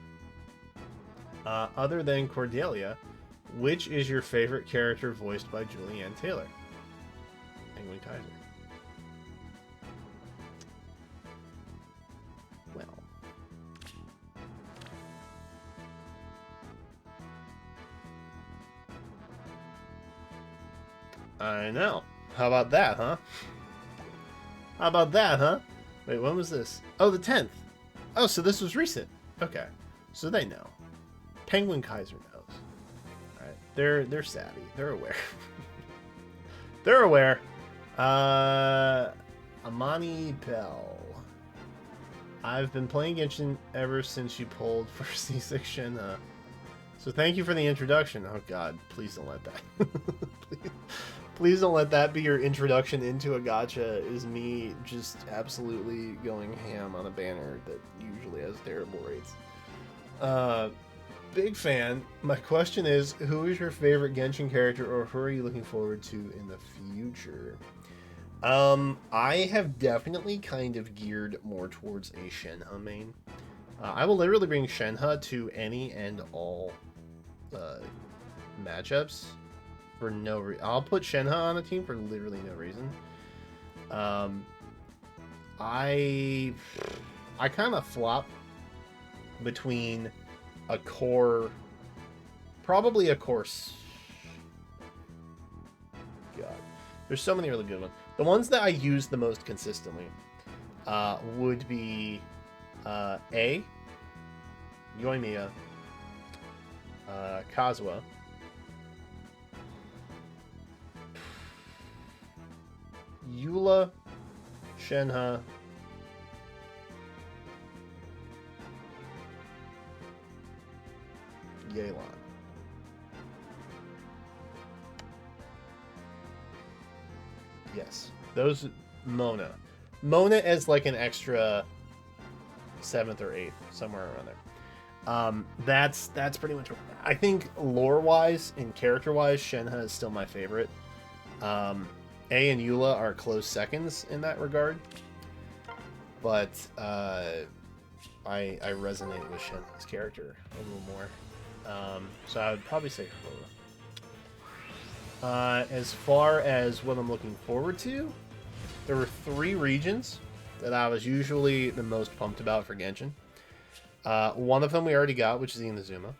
Other than Cordelia, which is your favorite character voiced by Julianne Taylor? Penguin Kaiser. Well. I know. How about that, huh? How about that, huh? Wait, when was this? Oh, the 10th. Oh, so this was recent. Okay. So they know. Penguin Kaiser knows. Alright. They're savvy. They're aware. They're aware. Amani Bell. I've been playing Genshin ever since you pulled for C6 Shenhe. So thank you for the introduction. Oh god, please don't let that. Please don't let that be your introduction into a gacha, is me just absolutely going ham on a banner that usually has terrible rates. Big fan. My question is, who is your favorite Genshin character, or who are you looking forward to in the future? I have definitely kind of geared more towards a Shenhe main. I will literally bring Shenhe to any and all matchups. For no reason. I'll put Shenhe on a team for literally no reason. I kind of flop between a core, probably a course. God, there's so many really good ones. The ones that I use the most consistently would be A, Yoimiya, Kazuha, Eula, Shenhe, Yelan. Yes, those Mona. Mona as like an extra 7th or 8th, somewhere around there. That's pretty much. I think lore-wise and character-wise, Shenhe is still my favorite. A and Eula are close seconds in that regard, but I resonate with Shenhe's character a little more. So I would probably say her. As far as what I'm looking forward to, there were 3 regions that I was usually the most pumped about for Genshin. One of them we already got, which is Inazuma.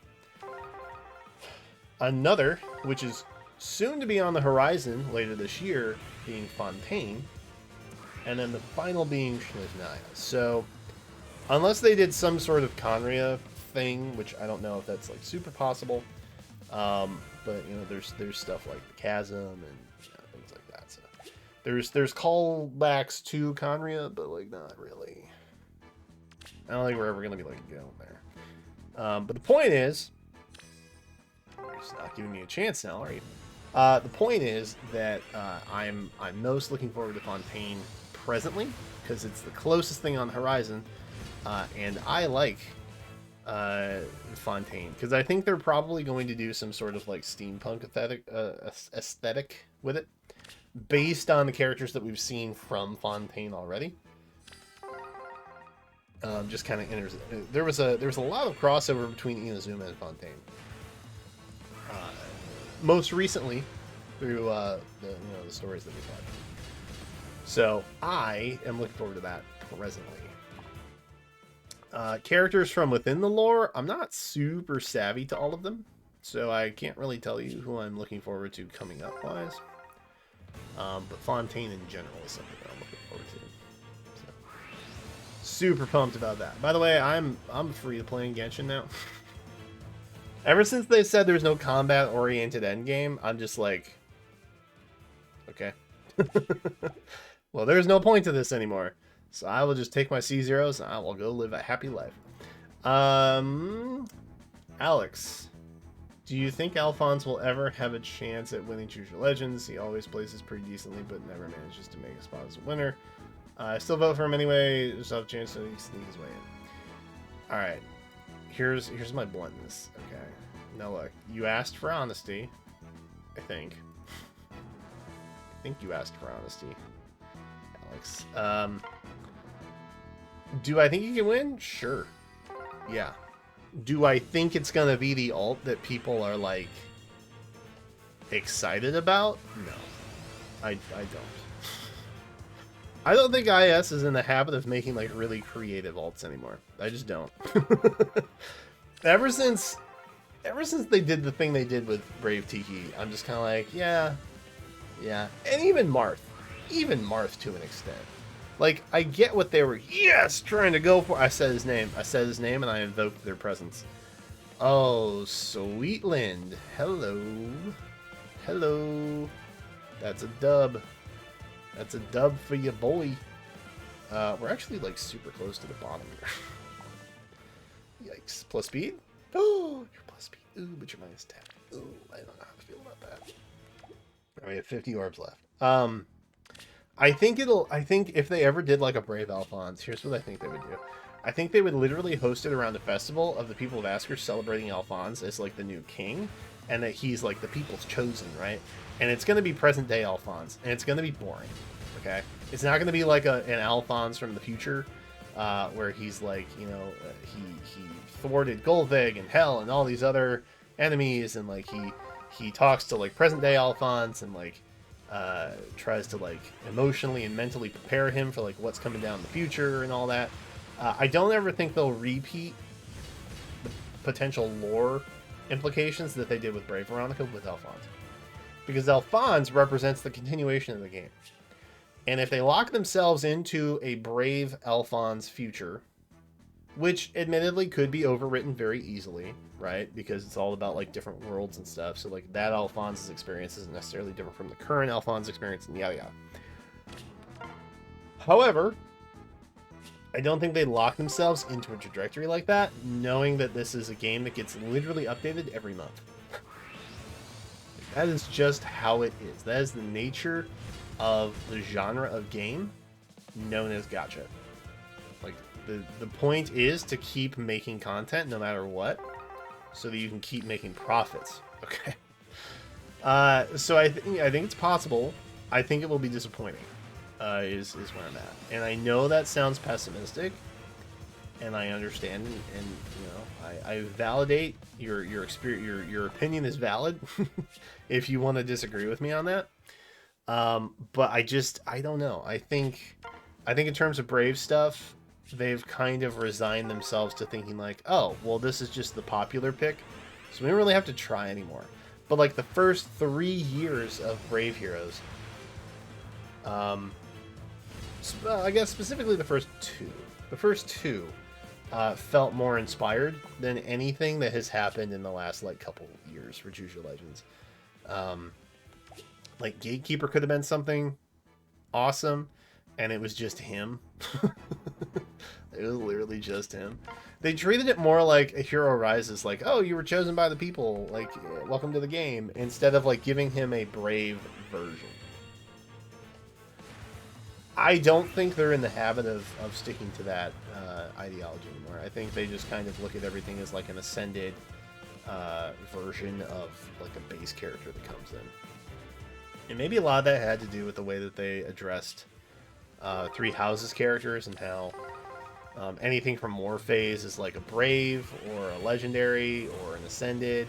Another, which is soon to be on the horizon later this year, being Fontaine. And then the final being Shinigami. So, unless they did some sort of Conria thing, which I don't know if that's like super possible, but you know, there's stuff like the Chasm and you know, things like that. So there's callbacks to Conria, but like not really. I don't think we're ever gonna be like going there. But the point is, you're just not giving me a chance now, are you? The point is that I'm most looking forward to Fontaine presently because it's the closest thing on the horizon, and I like Fontaine because I think they're probably going to do some sort of like steampunk aesthetic with it based on the characters that we've seen from Fontaine already. Just kind of enters. There was a lot of crossover between Inazuma and Fontaine. Most recently, through the stories that we've had. So I am looking forward to that presently. Characters from within the lore, I'm not super savvy to all of them, so I can't really tell you who I'm looking forward to coming up wise. But Fontaine in general is something that I'm looking forward to. So, super pumped about that. By the way, I'm free to play in Genshin now. Ever since they said there's no combat-oriented endgame, I'm just like, okay. Well, there's no point to this anymore. So I will just take my C0s and I will go live a happy life. Alex, do you think Alphonse will ever have a chance at winning Choose Your Legends? He always places pretty decently, but never manages to make a spot as a winner. I still vote for him anyway. There's a chance to sneak his way in. All right, here's my bluntness. Okay, now look, you asked for honesty. I think you asked for honesty, Alex. Do I think he can win? Sure. Yeah. Do I think it's gonna be the ult that people are like excited about? No. I don't. I don't think IS is in the habit of making like really creative ults anymore. I just don't. Ever since they did the thing they did with Brave Tiki, I'm just kind of like, yeah. And even Marth to an extent. Like, I get what they were, trying to go for. I said his name, and I invoked their presence. Oh, sweet Linde. Hello. That's a dub. That's a dub for you, boy. We're actually, like, super close to the bottom here. Yikes. Plus speed? Oh, you're plus speed. Ooh, but you're minus 10. Ooh, I don't know how to feel about that. We have 50 orbs left. I think if they ever did like a Brave Alphonse, here's what I think they would do. I think they would literally host it around a festival of the people of Asker celebrating Alphonse as like the new king, and that he's like the people's chosen, right? And it's going to be present day Alphonse, and it's going to be boring, okay? It's not going to be like an Alphonse from the future, where he's like, he thwarted Golvig and Hell and all these other enemies, and like he talks to like present day Alphonse and like tries to like emotionally and mentally prepare him for like what's coming down in the future and all that. I don't ever think they'll repeat the potential lore implications that they did with Brave Veronica with Alphonse, because Alphonse represents the continuation of the game. And if they lock themselves into a Brave Alphonse future, which admittedly could be overwritten very easily, right? Because it's all about like different worlds and stuff. So like that Alphonse's experience isn't necessarily different from the current Alphonse experience and yada yada. However, I don't think they lock themselves into a trajectory like that, knowing that this is a game that gets literally updated every month. That is just how it is. That is the nature of the genre of game known as gacha. Like, the point is to keep making content no matter what, so that you can keep making profits. Okay. So I think it's possible. I think it will be disappointing. Is where I'm at, and I know that sounds pessimistic, and I understand, and you know, I validate your experience. Your opinion is valid. If you want to disagree with me on that, but I don't know. I think in terms of Brave stuff, they've kind of resigned themselves to thinking like, oh, well, this is just the popular pick, so we don't really have to try anymore. But like the first 3 years of Brave Heroes, I guess specifically the first two felt more inspired than anything that has happened in the last like couple years for Choose Your Legends. Like Gatekeeper could have been something awesome, and it was just him. It was literally just him. They treated it more like a Hero Rises, like, oh, you were chosen by the people, like, welcome to the game, instead of like giving him a Brave version. I don't think they're in the habit of sticking to that ideology anymore. I think they just kind of look at everything as like an ascended version of like a base character that comes in. And maybe a lot of that had to do with the way that they addressed Three Houses characters, and how anything from War Phase is like a Brave or a Legendary or an Ascended.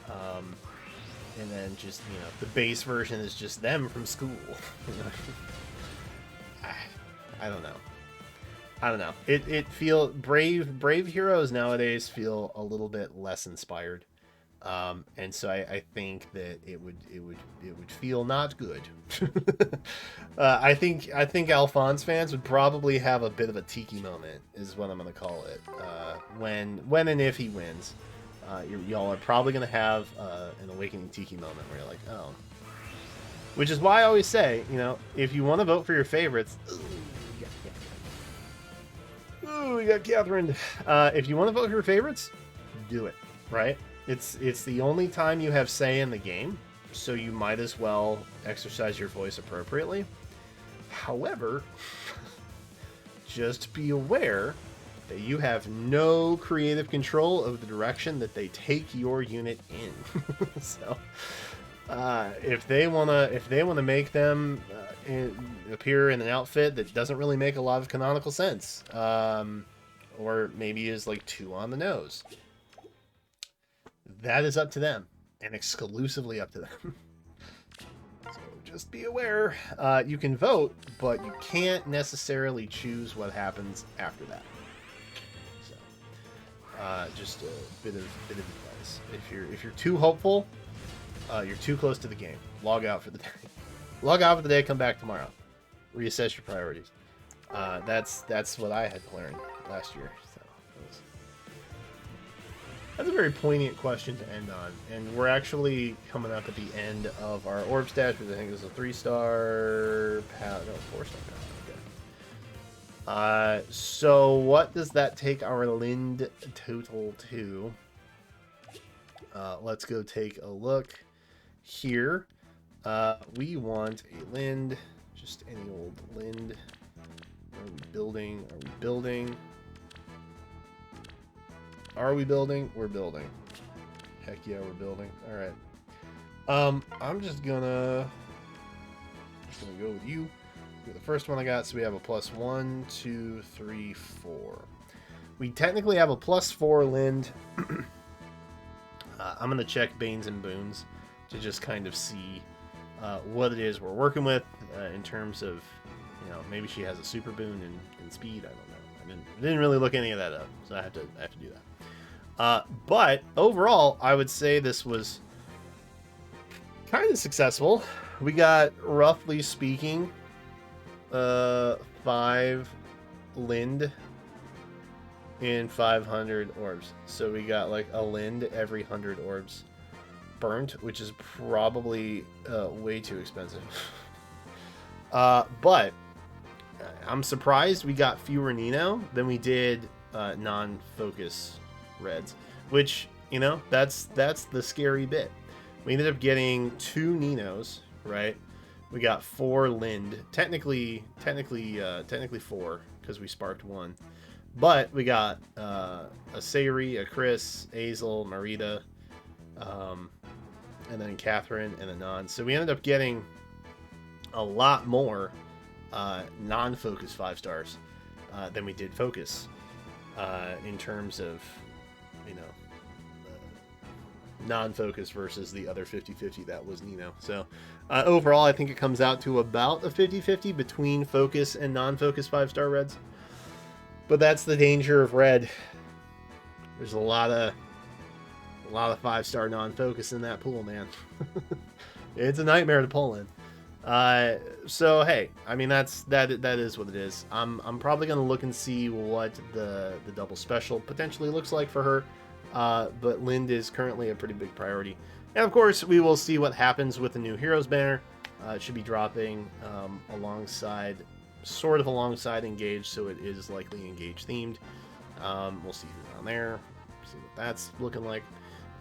And then just, you know, the base version is just them from school. I don't know. I don't know. It feel brave heroes nowadays feel a little bit less inspired. And so I think that it would feel not good. I think Alphonse fans would probably have a bit of a tiki moment, is what I'm gonna call it. When and if he wins, y'all are probably gonna have an awakening tiki moment where you're like, oh. Which is why I always say, you know, if you want to vote for your favorites, we got Catherine. If you want to vote for your favorites, do it, right? It's the only time you have say in the game, so you might as well exercise your voice appropriately. However, just be aware that you have no creative control of the direction that they take your unit in. So, if they wanna make them appear in an outfit that doesn't really make a lot of canonical sense, or maybe is like too on the nose, that is up to them, and exclusively up to them. So just be aware. You can vote, but you can't necessarily choose what happens after that. So just a bit of advice. If you're too hopeful, you're too close to the game. Log out for the day. Log out for the day. Come back tomorrow. Reassess your priorities. That's what I had to learn last year. So that's a very poignant question to end on. And we're actually coming up at the end of our orb stash, which I think is a 3-star no, 4-star okay. So what does that take our Linde total to? Let's go take a look here. We want a Linde, just any old Linde. Are we building? Are we building? Are we building? We're building. Heck yeah, we're building. All right. I'm just gonna go with you. You're the first one I got, so we have a +1, 2, 3, 4. We technically have a +4 Linde. I'm gonna check Banes and Boons to just kind of see what it is we're working with in terms of, you know, maybe she has a super boon in speed. I don't know. I didn't really look any of that up, so I have to do that. But overall, I would say this was kind of successful. We got, roughly speaking, 5 Linde in 500 orbs. So we got like a Linde every 100 orbs burnt, which is probably way too expensive. But I'm surprised we got fewer Nino than we did non-focus reds, which, you know, that's the scary bit. We ended up getting 2 Ninos, right? We got 4 Linde, technically 4 because we sparked 1, but we got a Sayuri, a Chris, Azel, Marita, and then Catherine and a Non. So we ended up getting a lot more non-focus 5 stars than we did focus in terms of, you know, non-focus versus the other 50-50 that was Nino. So overall, I think it comes out to about a 50-50 between focus and non-focus 5-star reds. But that's the danger of red. There's a lot of 5-star non-focus in that pool, man. It's a nightmare to pull in. So hey, I mean, that is what it is. I'm probably gonna look and see what the double special potentially looks like for her. But Linde is currently a pretty big priority. And of course, we will see what happens with the new Heroes banner. It should be dropping alongside Engage, so it is likely Engage themed. We'll see who's on there, see what that's looking like.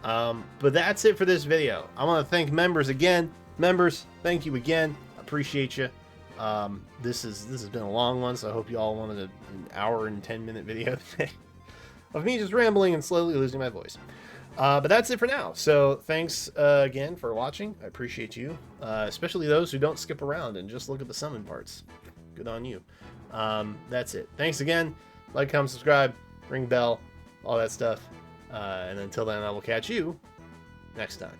But that's it for this video. I want to thank members again. Members, thank you again. Appreciate you. This has been a long one, so I hope you all wanted an hour and 10-minute video today. of me just rambling and slowly losing my voice. But that's it for now. So thanks again for watching. I appreciate you, especially those who don't skip around and just look at the summon parts. Good on you. That's it. Thanks again. Like, comment, subscribe, ring bell, all that stuff. And until then, I will catch you next time.